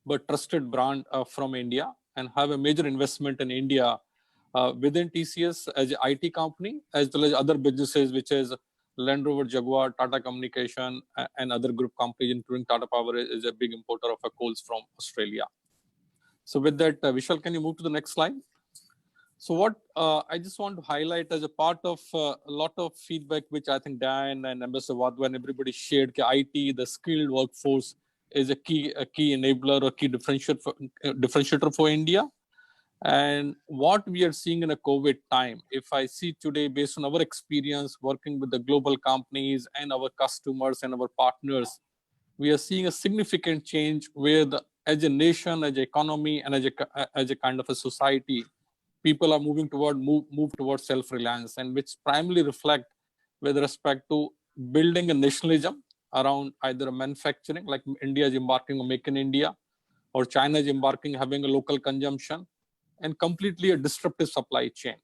but trusted brand from India, and have a major investment in India within TCS as an IT company, as well as other businesses, which is Land Rover, Jaguar, Tata Communication, and other group companies, including Tata Power, is a big importer of coals from Australia. So with that, Vishal, can you move to the next slide? So what I just want to highlight as a part of a lot of feedback, which I think Dianne and Ambassador Wadhwa and everybody shared, IT, the skilled workforce is a key enabler or key differentiator for India. And what we are seeing in a COVID time, if I see today, based on our experience working with the global companies and our customers and our partners, we are seeing a significant change where as a nation, as an economy, and as a kind of a society, people are moving toward move towards self-reliance, and which primarily reflect with respect to building a nationalism around either manufacturing, like India is embarking on Make in India, or China is embarking having a local consumption, and completely a disruptive supply chain.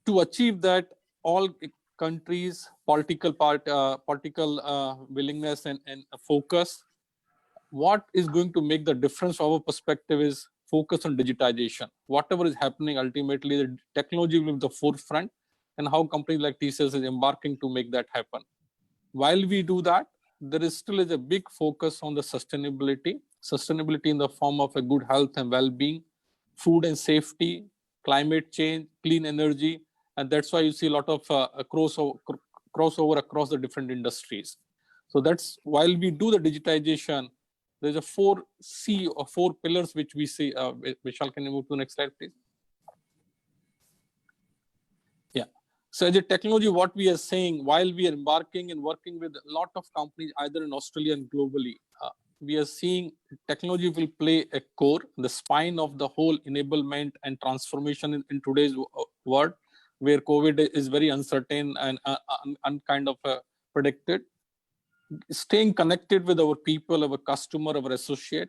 To achieve that, all countries, political willingness and focus, what is going to make the difference from our perspective is focus on digitization. Whatever is happening, ultimately, the technology will be the forefront, and how companies like TCS is embarking to make that happen. While we do that, there is still a big focus on the sustainability in the form of a good health and well-being, food and safety, climate change, clean energy, and that's why you see a lot of crossover across the different industries. So that's, while we do the digitization, there's a 4C or 4 pillars which we see. Vishal, can you move to the next slide, please? Yeah. So as a technology, what we are saying, while we are embarking and working with a lot of companies, either in Australia and globally, we are seeing technology will play a core, the spine of the whole enablement and transformation in today's world, where COVID is very uncertain and kind of predicted. Staying connected with our people, our customer, our associate.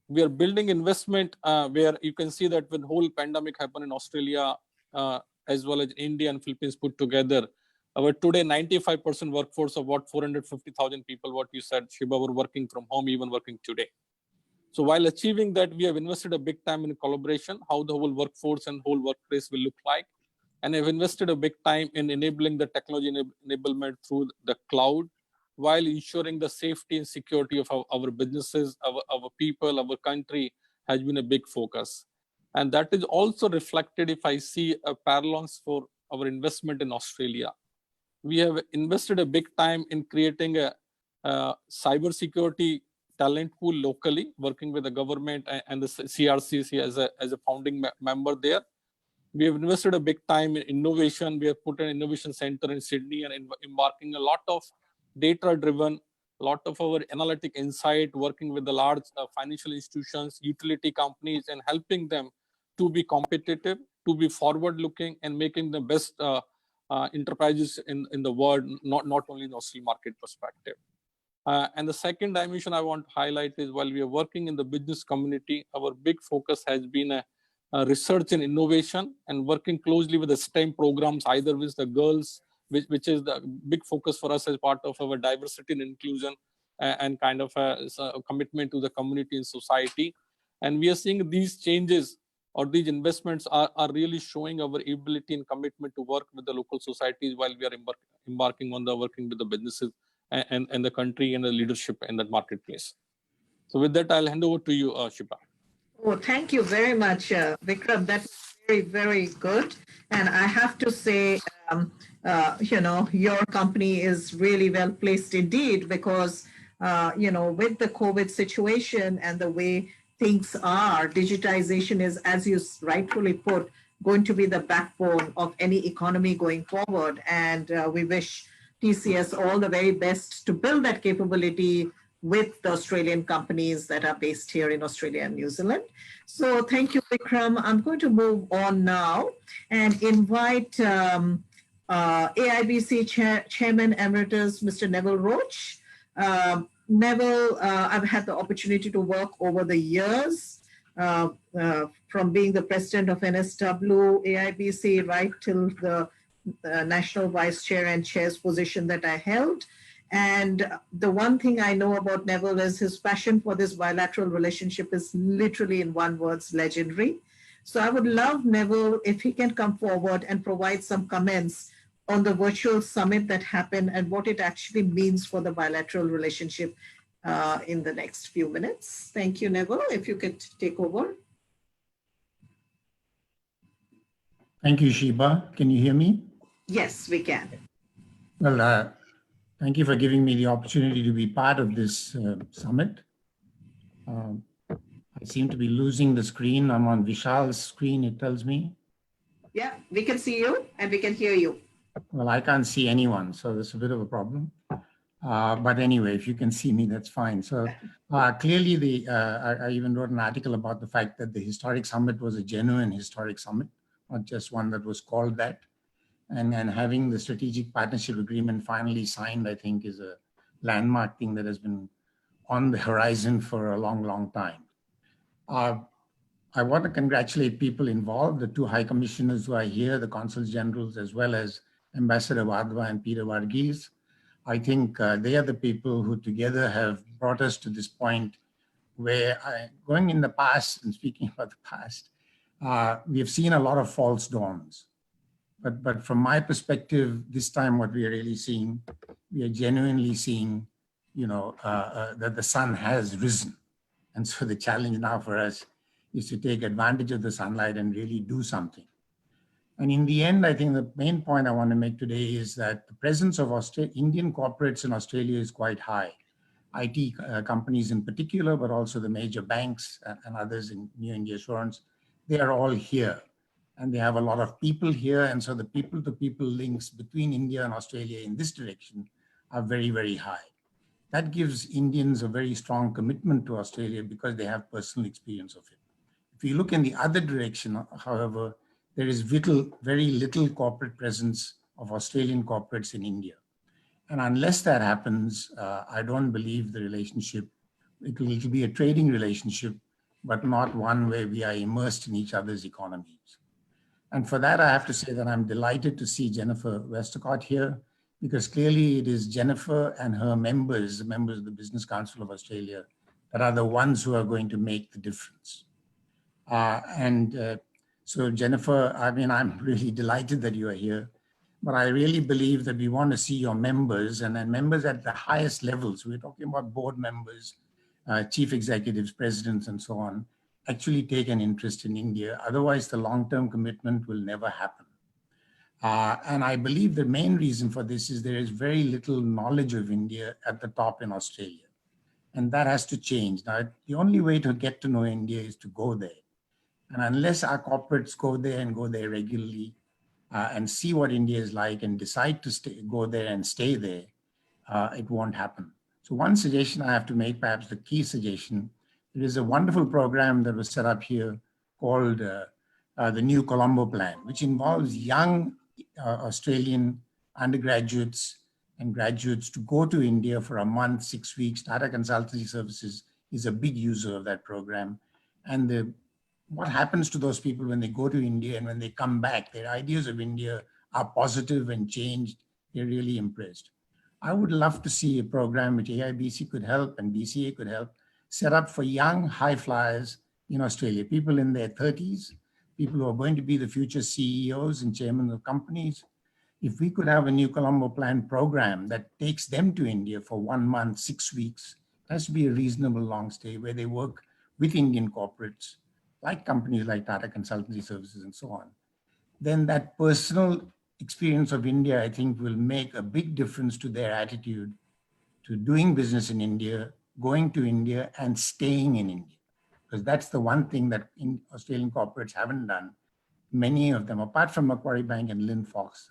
We are building investment where you can see that when whole pandemic happened in Australia, as well as India and Philippines put together, our today 95% workforce of what 450,000 people, what you said, Sheba, were working from home, even working today. So while achieving that, we have invested a big time in collaboration, how the whole workforce and whole workplace will look like. And have invested a big time in enabling the technology enablement through the cloud, while ensuring the safety and security of our businesses, our people, our country has been a big focus. And that is also reflected if I see a parallels for our investment in Australia. We have invested a big time in creating a cyber security talent pool locally, working with the government and the CRCC as a founding member there. We have invested a big time in innovation. We have put an innovation center in Sydney and embarking a lot of data-driven, a lot of our analytic insight, working with the large financial institutions, utility companies, and helping them to be competitive, to be forward-looking, and making the best enterprises in the world, not only in the Australian market perspective. And the second dimension I want to highlight is, while we are working in the business community, our big focus has been a research and innovation, and working closely with the STEM programs, either with the girls, which is the big focus for us as part of our diversity and inclusion and kind of a commitment to the community and society. And we are seeing these changes or these investments are really showing our ability and commitment to work with the local societies while we are embarking on the working with the businesses and the country and the leadership in that marketplace. So with that, I'll hand over to you, Sheba. Oh, thank you very much, Vikram. That's very, very good. And I have to say, your company is really well placed indeed, because, with the COVID situation and the way things are, digitization is, as you rightfully put, going to be the backbone of any economy going forward. And we wish TCS all the very best to build that capability with the Australian companies that are based here in Australia and New Zealand. So thank you, Vikram. I'm going to move on now and invite AIBC Chairman Emeritus, Mr. Neville Roach. Neville, I've had the opportunity to work over the years, from being the president of NSW, AIBC, right till the national vice chair and chair's position that I held. And the one thing I know about Neville is his passion for this bilateral relationship is literally, in one word, legendary. So I would love Neville, if he can come forward and provide some comments on the virtual summit that happened and what it actually means for the bilateral relationship in the next few minutes. Thank you, Neville. If you could take over. Thank you, Sheba. Can you hear me? Yes, we can. Well, thank you for giving me the opportunity to be part of this summit. I seem to be losing the screen. I'm on Vishal's screen, it tells me. Yeah, we can see you and we can hear you. Well, I can't see anyone, so that's a bit of a problem. But anyway, if you can see me, that's fine. So clearly, I even wrote an article about the fact that the historic summit was a genuine historic summit, not just one that was called that. And having the strategic partnership agreement finally signed, I think, is a landmark thing that has been on the horizon for a long, long time. I want to congratulate people involved, the two high commissioners who are here, the consuls generals, as well as Ambassador Wadhwa and Peter Varghese. I think they are the people who together have brought us to this point where, going in the past and speaking about the past, we have seen a lot of false dawns. But from my perspective, this time what we are really seeing, we are genuinely seeing, that the sun has risen. And so the challenge now for us is to take advantage of the sunlight and really do something. And in the end, I think the main point I want to make today is that the presence of Indian corporates in Australia is quite high. IT companies in particular, but also the major banks and others in New India Assurance, they are all here. And they have a lot of people here. And so the people-to-people links between India and Australia in this direction are very, very high. That gives Indians a very strong commitment to Australia because they have personal experience of it. If you look in the other direction, however, there is very little corporate presence of Australian corporates in India. And unless that happens, I don't believe the relationship, it will be a trading relationship, but not one where we are immersed in each other's economies. And for that, I have to say that I'm delighted to see Jennifer Westacott here, because clearly it is Jennifer and her members, the members of the Business Council of Australia, that are the ones who are going to make the difference. So Jennifer, I mean, I'm really delighted that you are here, but I really believe that we want to see your members and then members at the highest levels. We're talking about board members, chief executives, presidents, and so on, actually take an interest in India. Otherwise, the long-term commitment will never happen. And I believe the main reason for this is there is very little knowledge of India at the top in Australia. And that has to change. Now, the only way to get to know India is to go there. And unless our corporates go there and go there regularly and see what India is like and decide to go there and stay there, it won't happen. So one suggestion I have to make, perhaps the key suggestion, there is a wonderful program that was set up here called the New Colombo Plan, which involves young Australian undergraduates and graduates to go to India for a month, 6 weeks. Tata Consultancy Services is a big user of that program. And what happens to those people when they go to India and when they come back, their ideas of India are positive and changed. They're really impressed. I would love to see a program which AIBC could help and BCA could help set up for young high flyers in Australia, people in their 30s, people who are going to be the future CEOs and chairmen of companies. If we could have a New Colombo Plan program that takes them to India for 1 month, 6 weeks, it has to be a reasonable long stay where they work with Indian corporates, like companies like Tata Consultancy Services and so on, then that personal experience of India, I think, will make a big difference to their attitude to doing business in India, going to India and staying in India. Because that's the one thing that Australian corporates haven't done. Many of them, apart from Macquarie Bank and Lynn Fox,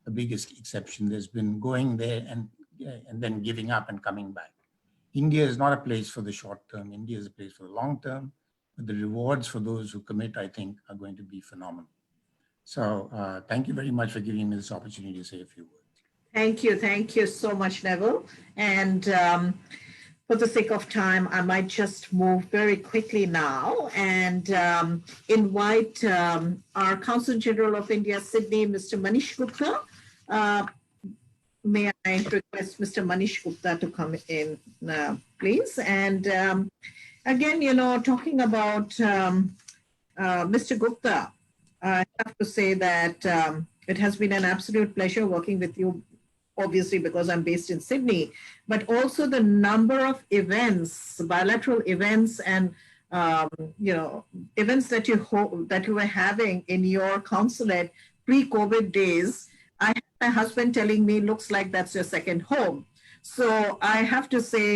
the biggest exception, there's been going there and then giving up and coming back. India is not a place for the short term. India is a place for the long term. But the rewards for those who commit, I think, are going to be phenomenal. So thank you very much for giving me this opportunity to say a few words. Thank you so much, Neville. And for the sake of time, I might just move very quickly now and invite our Consul General of India, Sydney, Mr. Manish Gupta. May I request Mr. Manish Gupta to come in, please? And again, talking about Mr. Gupta, I have to say that It has been an absolute pleasure working with you, obviously because I'm based in Sydney, but also the number of events, bilateral events and events that you were having in your consulate pre-COVID days. I have my husband telling me, looks like that's your second home. So I have to say,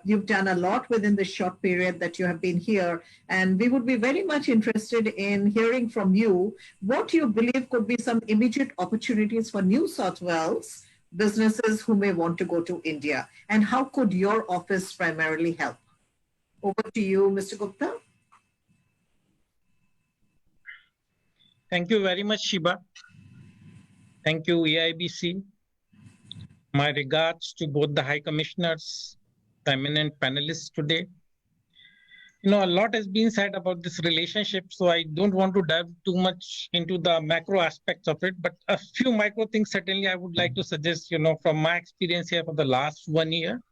you've done a lot within the short period that you have been here, and we would be very much interested in hearing from you what you believe could be some immediate opportunities for New South Wales businesses who may want to go to India, and how could your office primarily help? Over to you, Mr. Gupta. Thank you very much, Sheba. Thank you, AIBC. My regards to both the High Commissioners, the eminent panelists today. A lot has been said about this relationship, so I don't want to dive too much into the macro aspects of it, but a few micro things certainly I would like to suggest, from my experience here for the last 1 year.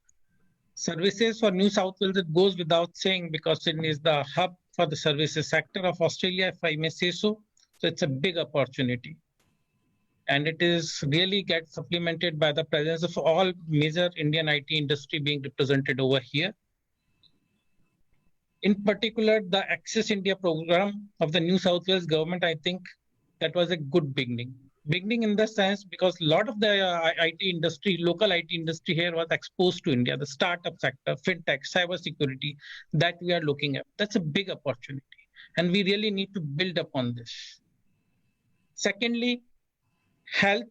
Services for New South Wales, it goes without saying because Sydney is the hub for the services sector of Australia, if I may say so. So it's a big opportunity. And it is really gets supplemented by the presence of all major Indian IT industry being represented over here. In particular, the Access India program of the New South Wales government, I think that was a good beginning. Beginning in the sense because a lot of the IT industry, local IT industry here was exposed to India, the startup sector, fintech, cybersecurity that we are looking at. That's a big opportunity. And we really need to build upon this. Secondly, health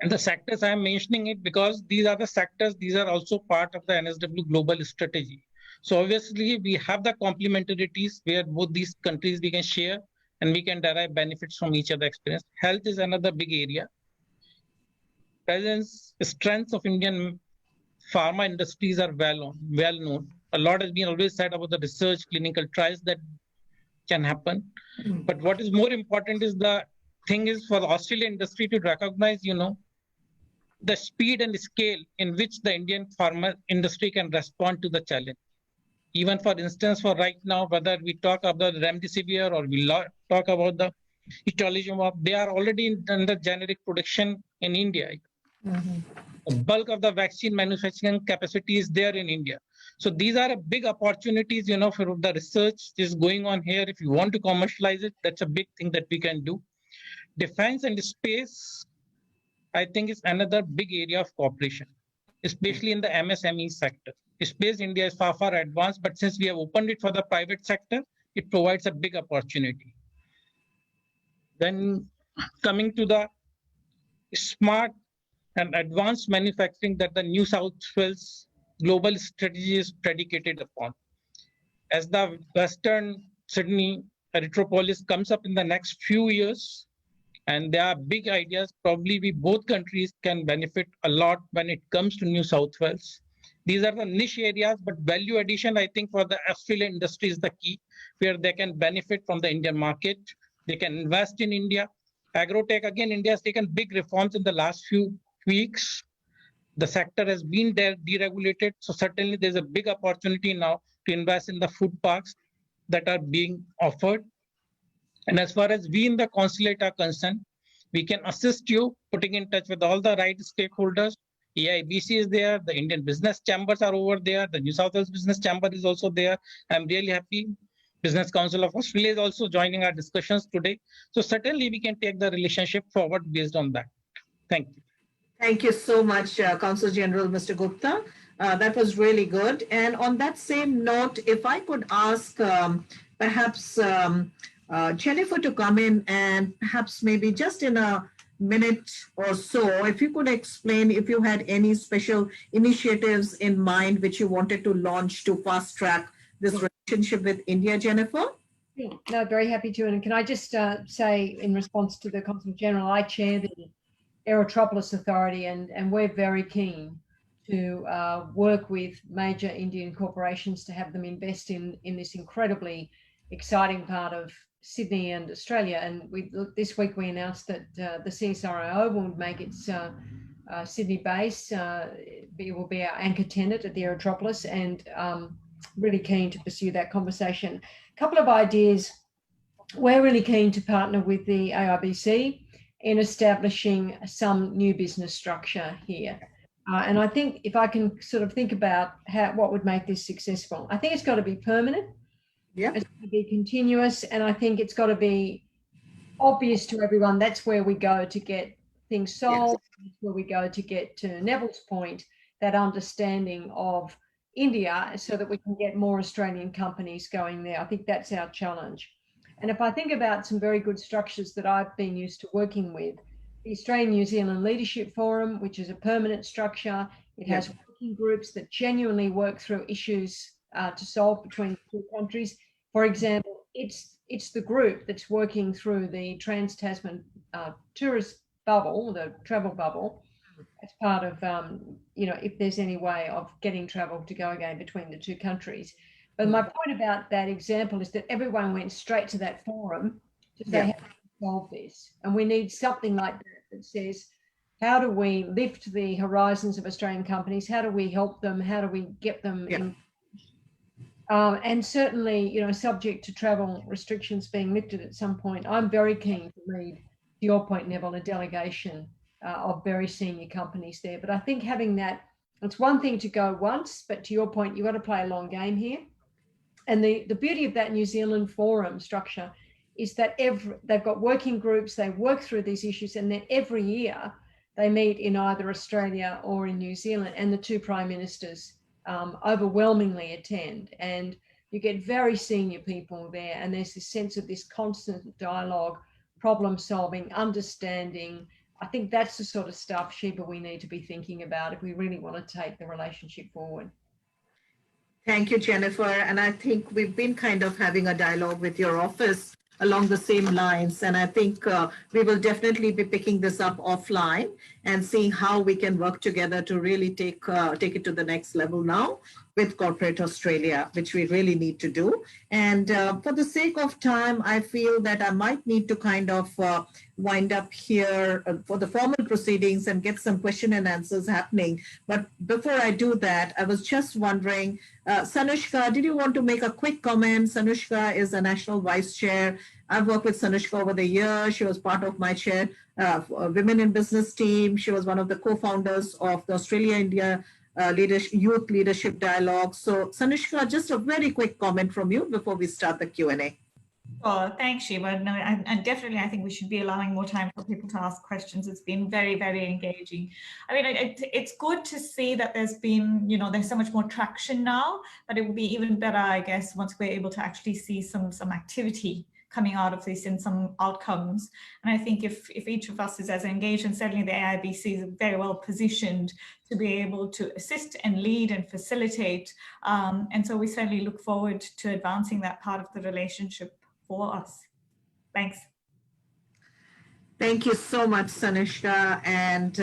and the sectors I am mentioning it because these are the sectors, these are also part of the NSW global strategy. So obviously we have the complementarities where both these countries we can share and we can derive benefits from each other experience. Health is another big area. Presence, strengths of Indian pharma industries are well known. A lot has been always said about the research, clinical trials that can happen. But what is more important is the thing is for the Australian industry to recognize, the speed and scale in which the Indian pharma industry can respond to the challenge. Even for instance, for right now, whether we talk about the remdesivir or we talk about the itolizumab, they are already under generic production in India. The bulk of the vaccine manufacturing capacity is there in India. So these are a big opportunities, for the research is going on here. If you want to commercialize it, that's a big thing that we can do. Defense and space, I think, is another big area of cooperation, especially in the MSME sector. Space India is far, far advanced, but since we have opened it for the private sector, it provides a big opportunity. Then coming to the smart and advanced manufacturing that the New South Wales global strategy is predicated upon. As the Western Sydney Metropolis comes up in the next few years, and there are big ideas, probably we both countries can benefit a lot when it comes to New South Wales. These are the niche areas, but value addition, I think, for the Australian industry is the key, where they can benefit from the Indian market. They can invest in India. Agrotech, again, India has taken big reforms in the last few weeks. The sector has been deregulated. So certainly there's a big opportunity now to invest in the food parks that are being offered. And as far as we in the consulate are concerned, we can assist you putting in touch with all the right stakeholders. AIBC is there, the Indian business chambers are over there, the New South Wales Business Chamber is also there. I'm really happy. Business Council of Australia is also joining our discussions today. So certainly we can take the relationship forward based on that. Thank you. Thank you so much, Consul General Mr. Gupta. That was really good. And on that same note, if I could ask perhaps Jennifer to come in and perhaps maybe just in a minute or so, if you could explain if you had any special initiatives in mind which you wanted to launch to fast track this relationship with India, Jennifer? No, very happy to. And can I just say in response to the Consul General, I chair the Aerotropolis Authority and we're very keen to work with major Indian corporations to have them invest in this incredibly exciting part of Sydney and Australia. And this week we announced that the CSIRO will make its Sydney base. It will be our anchor tenant at the Aerotropolis, and really keen to pursue that conversation. A couple of ideas we're really keen to partner with the AIBC in establishing some new business structure here. And I think if I can sort of think about what would make this successful, I think it's got to be permanent. Yeah. It's got to be continuous. And I think it's got to be obvious to everyone. That's where we go to get things solved. Yes. That's where we go to get to Neville's point, that understanding of India, so that we can get more Australian companies going there. I think that's our challenge. And if I think about some very good structures that I've been used to working with, the Australian New Zealand Leadership Forum, which is a permanent structure, it has working groups that genuinely work through issues to solve between the two countries. For example, it's the group that's working through the Trans-Tasman tourist bubble, the travel bubble, as part of, if there's any way of getting travel to go again between the two countries. But my point about that example is that everyone went straight to that forum to say, how do we solve this? And we need something like that says, how do we lift the horizons of Australian companies? How do we help them? How do we get them in? And certainly, subject to travel restrictions being lifted at some point, I'm very keen to lead, to your point, Neville, a delegation of very senior companies there. But I think having that, it's one thing to go once, but to your point, you've got to play a long game here. And the beauty of that New Zealand forum structure is that they've got working groups, they work through these issues, and then every year they meet in either Australia or in New Zealand, and the two prime ministers overwhelmingly attend. And you get very senior people there, and there's this sense of this constant dialogue, problem solving, understanding. I think that's the sort of stuff, Sheba, we need to be thinking about if we really want to take the relationship forward. Thank you, Jennifer. And I think we've been kind of having a dialogue with your office along the same lines. And I think we will definitely be picking this up offline and seeing how we can work together to really take it to the next level now with Corporate Australia, which we really need to do. And for the sake of time, I feel that I might need to kind of wind up here for the formal proceedings and get some question and answers happening. But before I do that, I was just wondering, Sanushka, did you want to make a quick comment? Sanushka is a National Vice Chair. I've worked with Sanushka over the years. She was part of my chair, Women in Business team. She was one of the co-founders of the Australia-India Youth Leadership Dialogue. So Sanushka, just a very quick comment from you before we start the Q&A. Oh, thanks, Sheba. No, and definitely, I think we should be allowing more time for people to ask questions. It's been very, very engaging. I mean, it's good to see that there's been, there's so much more traction now, but it will be even better, I guess, once we're able to actually see some activity coming out of this and some outcomes. And I think if each of us is as engaged, and certainly the AIBC is very well positioned to be able to assist and lead and facilitate. And so we certainly look forward to advancing that part of the relationship for us. Thanks. Thank you so much, Sanushka. And,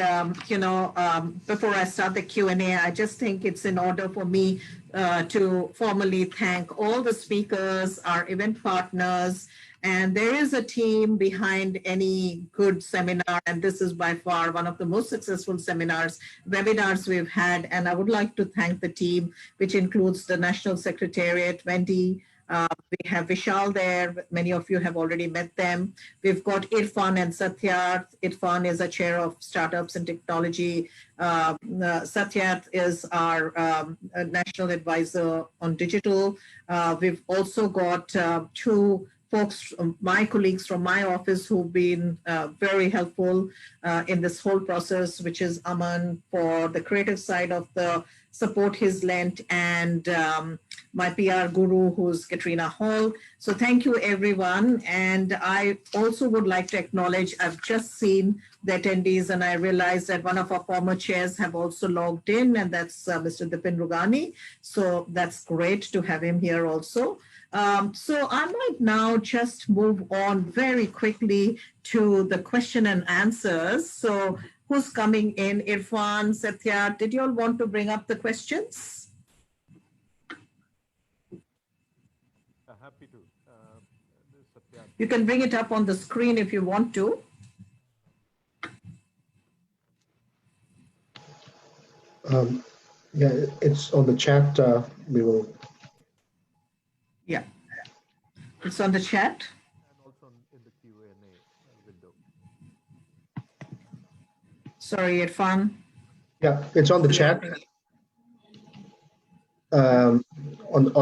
before I start the Q&A, I just think it's in order for me to formally thank all the speakers, our event partners, and there is a team behind any good seminar, and this is by far one of the most successful webinars we've had. And I would like to thank the team, which includes the National Secretariat, Wendy. We have Vishal there. Many of you have already met them. We've got Irfan and Satyarth. Irfan is a chair of startups and technology. Satyarth is our national advisor on digital. We've also got two folks, my colleagues from my office, who've been very helpful in this whole process, which is Aman for the creative side of the support he's lent, and my PR guru, who's Katrina Hall. So thank you, everyone. And I also would like to acknowledge, I've just seen the attendees, and I realized that one of our former chairs have also logged in, and that's Mr. Dipin Rugani. So that's great to have him here also. So I might now just move on very quickly to the question and answers. So who's coming in? Irfan, Satya, did you all want to bring up the questions? Happy to. You can bring it up on the screen if you want to. Yeah, it's on the chat. We will. Yeah, it's on the chat. And Sorry, Irfan. Yeah, it's on the chat. On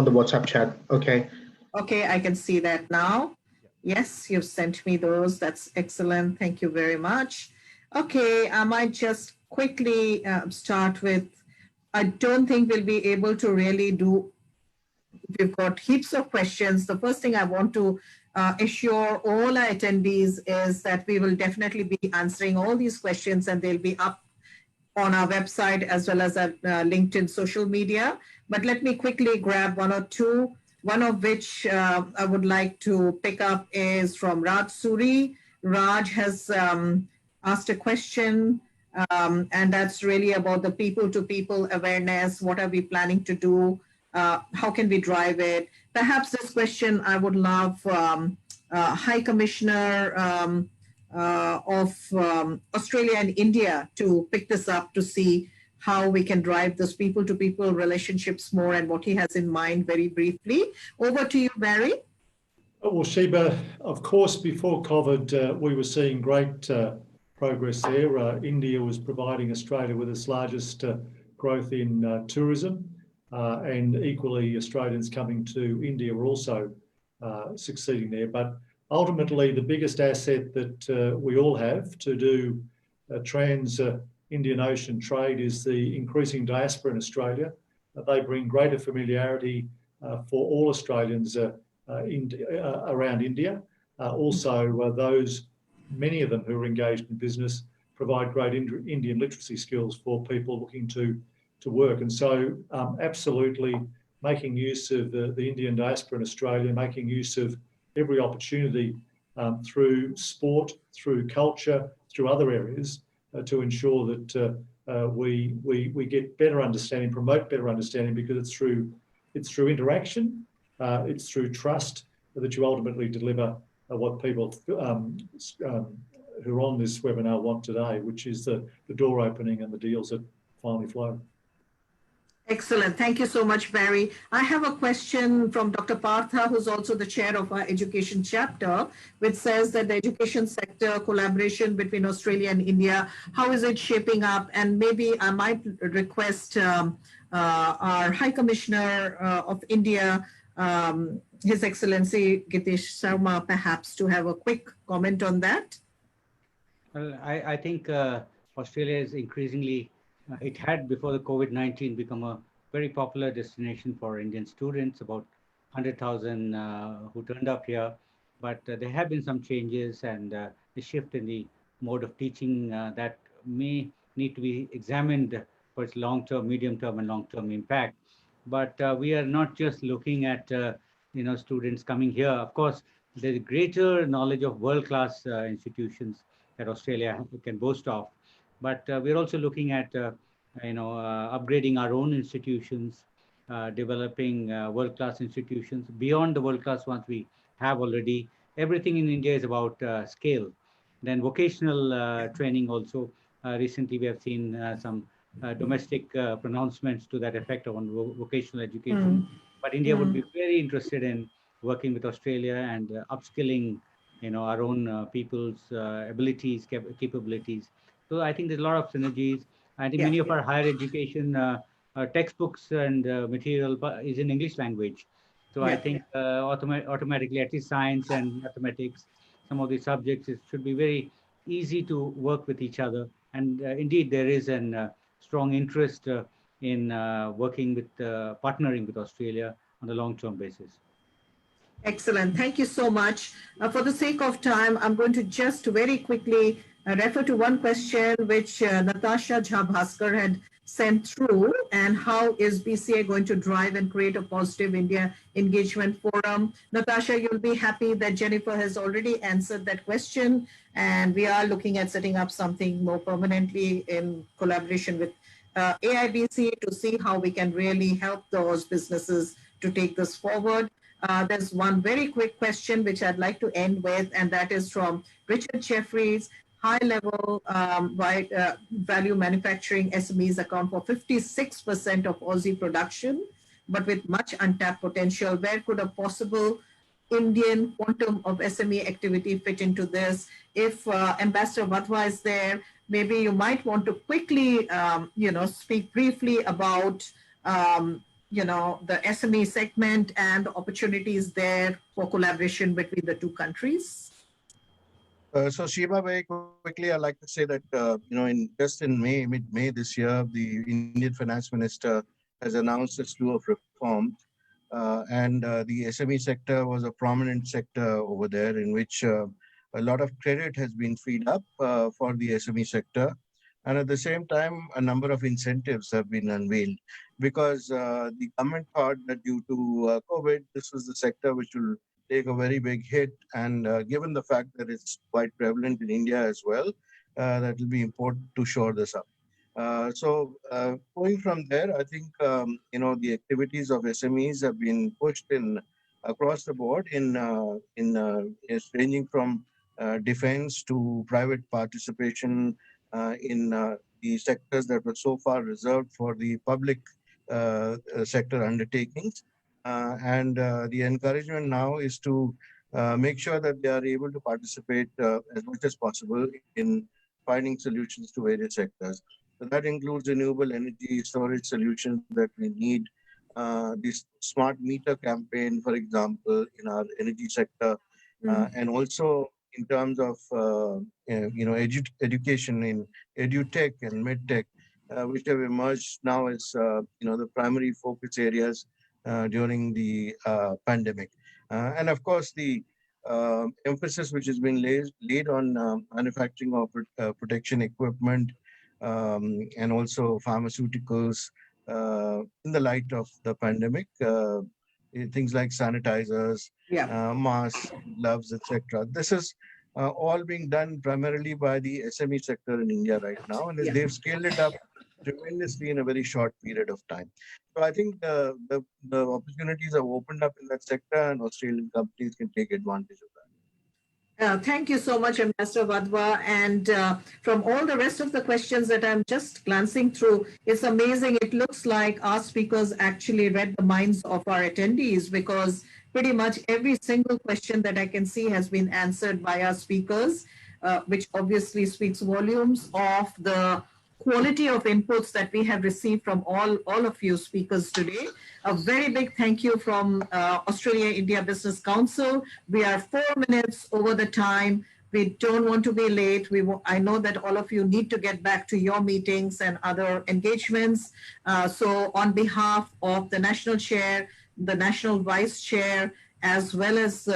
the WhatsApp chat. Okay. Okay, I can see that now. Yes, you've sent me those. That's excellent. Thank you very much. Okay, I might just quickly start with, I don't think we'll be able to really do, we've got heaps of questions. The first thing I want to assure all our attendees is that we will definitely be answering all these questions, and they'll be up on our website as well as at LinkedIn social media. But let me quickly grab one or two, one of which I would like to pick up is from Raj Suri. Raj has asked a question, and that's really about the people-to-people awareness. What are we planning to do? How can we drive it? Perhaps this question I would love High Commissioner of Australia and India to pick this up to see how we can drive those people-to-people relationships more and what he has in mind very briefly. Over to you, Barry. Well, Sheba, of course, before COVID, we were seeing great progress there. India was providing Australia with its largest growth in tourism, and equally Australians coming to India were also succeeding there. But ultimately, the biggest asset that we all have to do trans-Indian Ocean trade is the increasing diaspora in Australia. They bring greater familiarity for all Australians around India. Also, many of them who are engaged in business provide great Indian literacy skills for people looking to work. And so absolutely making use of the Indian diaspora in Australia, making use of every opportunity through sport, through culture, through other areas to ensure that we get better understanding, promote better understanding, because it's through interaction, it's through trust that you ultimately deliver what people who are on this webinar want today, which is the door opening and the deals that finally flow. Excellent. Thank you so much, Barry. I have a question from Dr. Partha, who's also the chair of our education chapter, which says that the education sector collaboration between Australia and India, how is it shaping up? And maybe I might request our High Commissioner of India, His Excellency Gitesh Sarma, perhaps to have a quick comment on that. Well, I think Australia is increasingly, it had before the COVID-19 become a very popular destination for Indian students, about 100,000 who turned up here. But there have been some changes and the shift in the mode of teaching that may need to be examined for its long-term, medium-term and long-term impact. But we are not just looking at students coming here. Of course, there's a greater knowledge of world-class institutions that Australia can boast of. But we're also looking at, upgrading our own institutions, developing world-class institutions beyond the world-class ones we have already. Everything in India is about scale. Then vocational training also. Recently, we have seen some domestic pronouncements to that effect on vocational education. But India would be very interested in working with Australia and upskilling, our own people's abilities, capabilities. So I think there's a lot of synergies. I think many of our higher education textbooks and material is in English language. So I think automatically, at least science and mathematics, some of these subjects, it should be very easy to work with each other. And indeed, there is a strong interest in working with, partnering with Australia on a long-term basis. Excellent. Thank you so much. For the sake of time, I'm going to just very quickly refer to one question which Natasha Jha-Bhaskar had sent through, and how is BCA going to drive and create a positive India engagement forum? Natasha, you'll be happy that Jennifer has already answered that question, and we are looking at setting up something more permanently in collaboration with AIBC to see how we can really help those businesses to take this forward. There's one very quick question which I'd like to end with, and that is from Richard Jeffries. High-level value manufacturing SMEs account for 56% of Aussie production, but with much untapped potential. Where could a possible Indian quantum of SME activity fit into this? If Ambassador Wadhwa is there, maybe you might want to quickly, speak briefly about, the SME segment and the opportunities there for collaboration between the two countries. So Sheba, very quickly, I'd like to say that, in mid-May this year, the Indian Finance Minister has announced a slew of reforms. And the SME sector was a prominent sector over there in which a lot of credit has been freed up for the SME sector. And at the same time, a number of incentives have been unveiled because the government thought that due to COVID, this was the sector which will take a very big hit. And given the fact that it's quite prevalent in India as well, that will be important to shore this up. So going from there, I think, the activities of SMEs have been pushed in across the board it's ranging from defense to private participation in the sectors that were so far reserved for the public sector undertakings. And the encouragement now is to make sure that they are able to participate as much as possible in finding solutions to various sectors. So that includes renewable energy storage solutions that we need. This smart meter campaign, for example, in our energy sector, and also in terms of education in edutech and medtech, which have emerged now as the primary focus areas during the pandemic. And of course, the emphasis which has been laid on manufacturing of protection equipment and also pharmaceuticals in the light of the pandemic, things like sanitizers, masks, gloves, etc. This is all being done primarily by the SME sector in India right now, and they've scaled it up tremendously in a very short period of time. So I think the opportunities have opened up in that sector, and Australian companies can take advantage of that. Thank you so much, Ambassador Wadhwa. And from all the rest of the questions that I'm just glancing through, it's amazing. It looks like our speakers actually read the minds of our attendees, because pretty much every single question that I can see has been answered by our speakers, which obviously speaks volumes of the quality of inputs that we have received from all of you speakers today. A very big thank you from Australia-India Business Council. We are 4 minutes over the time. We don't want to be late. I know that all of you need to get back to your meetings and other engagements. So on behalf of the National Chair, the National Vice Chair, as well as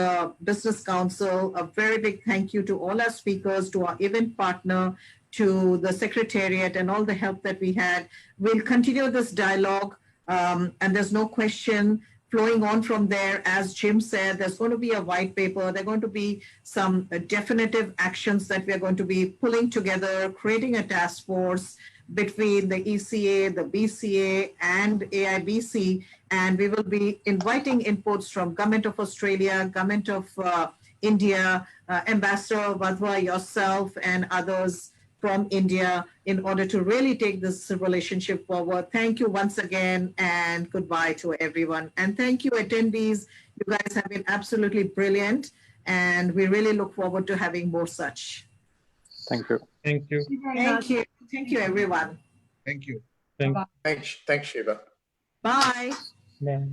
Business Council, a very big thank you to all our speakers, to our event partner, to the Secretariat, and all the help that we had. We'll continue this dialogue, and there's no question flowing on from there. As Jim said, there's going to be a white paper. There are going to be some definitive actions that we're going to be pulling together, creating a task force between the ECA, the BCA, and AIBC, and we will be inviting inputs from Government of Australia, Government of India, Ambassador Wadhwa, yourself, and others from India, in order to really take this relationship forward. Thank you once again, and goodbye to everyone. And thank you, attendees. You guys have been absolutely brilliant, and we really look forward to having more such. Thank you. Thank you. Thank you. Thank you, everyone. Thank you. Thanks, Sheba. Bye. Bye.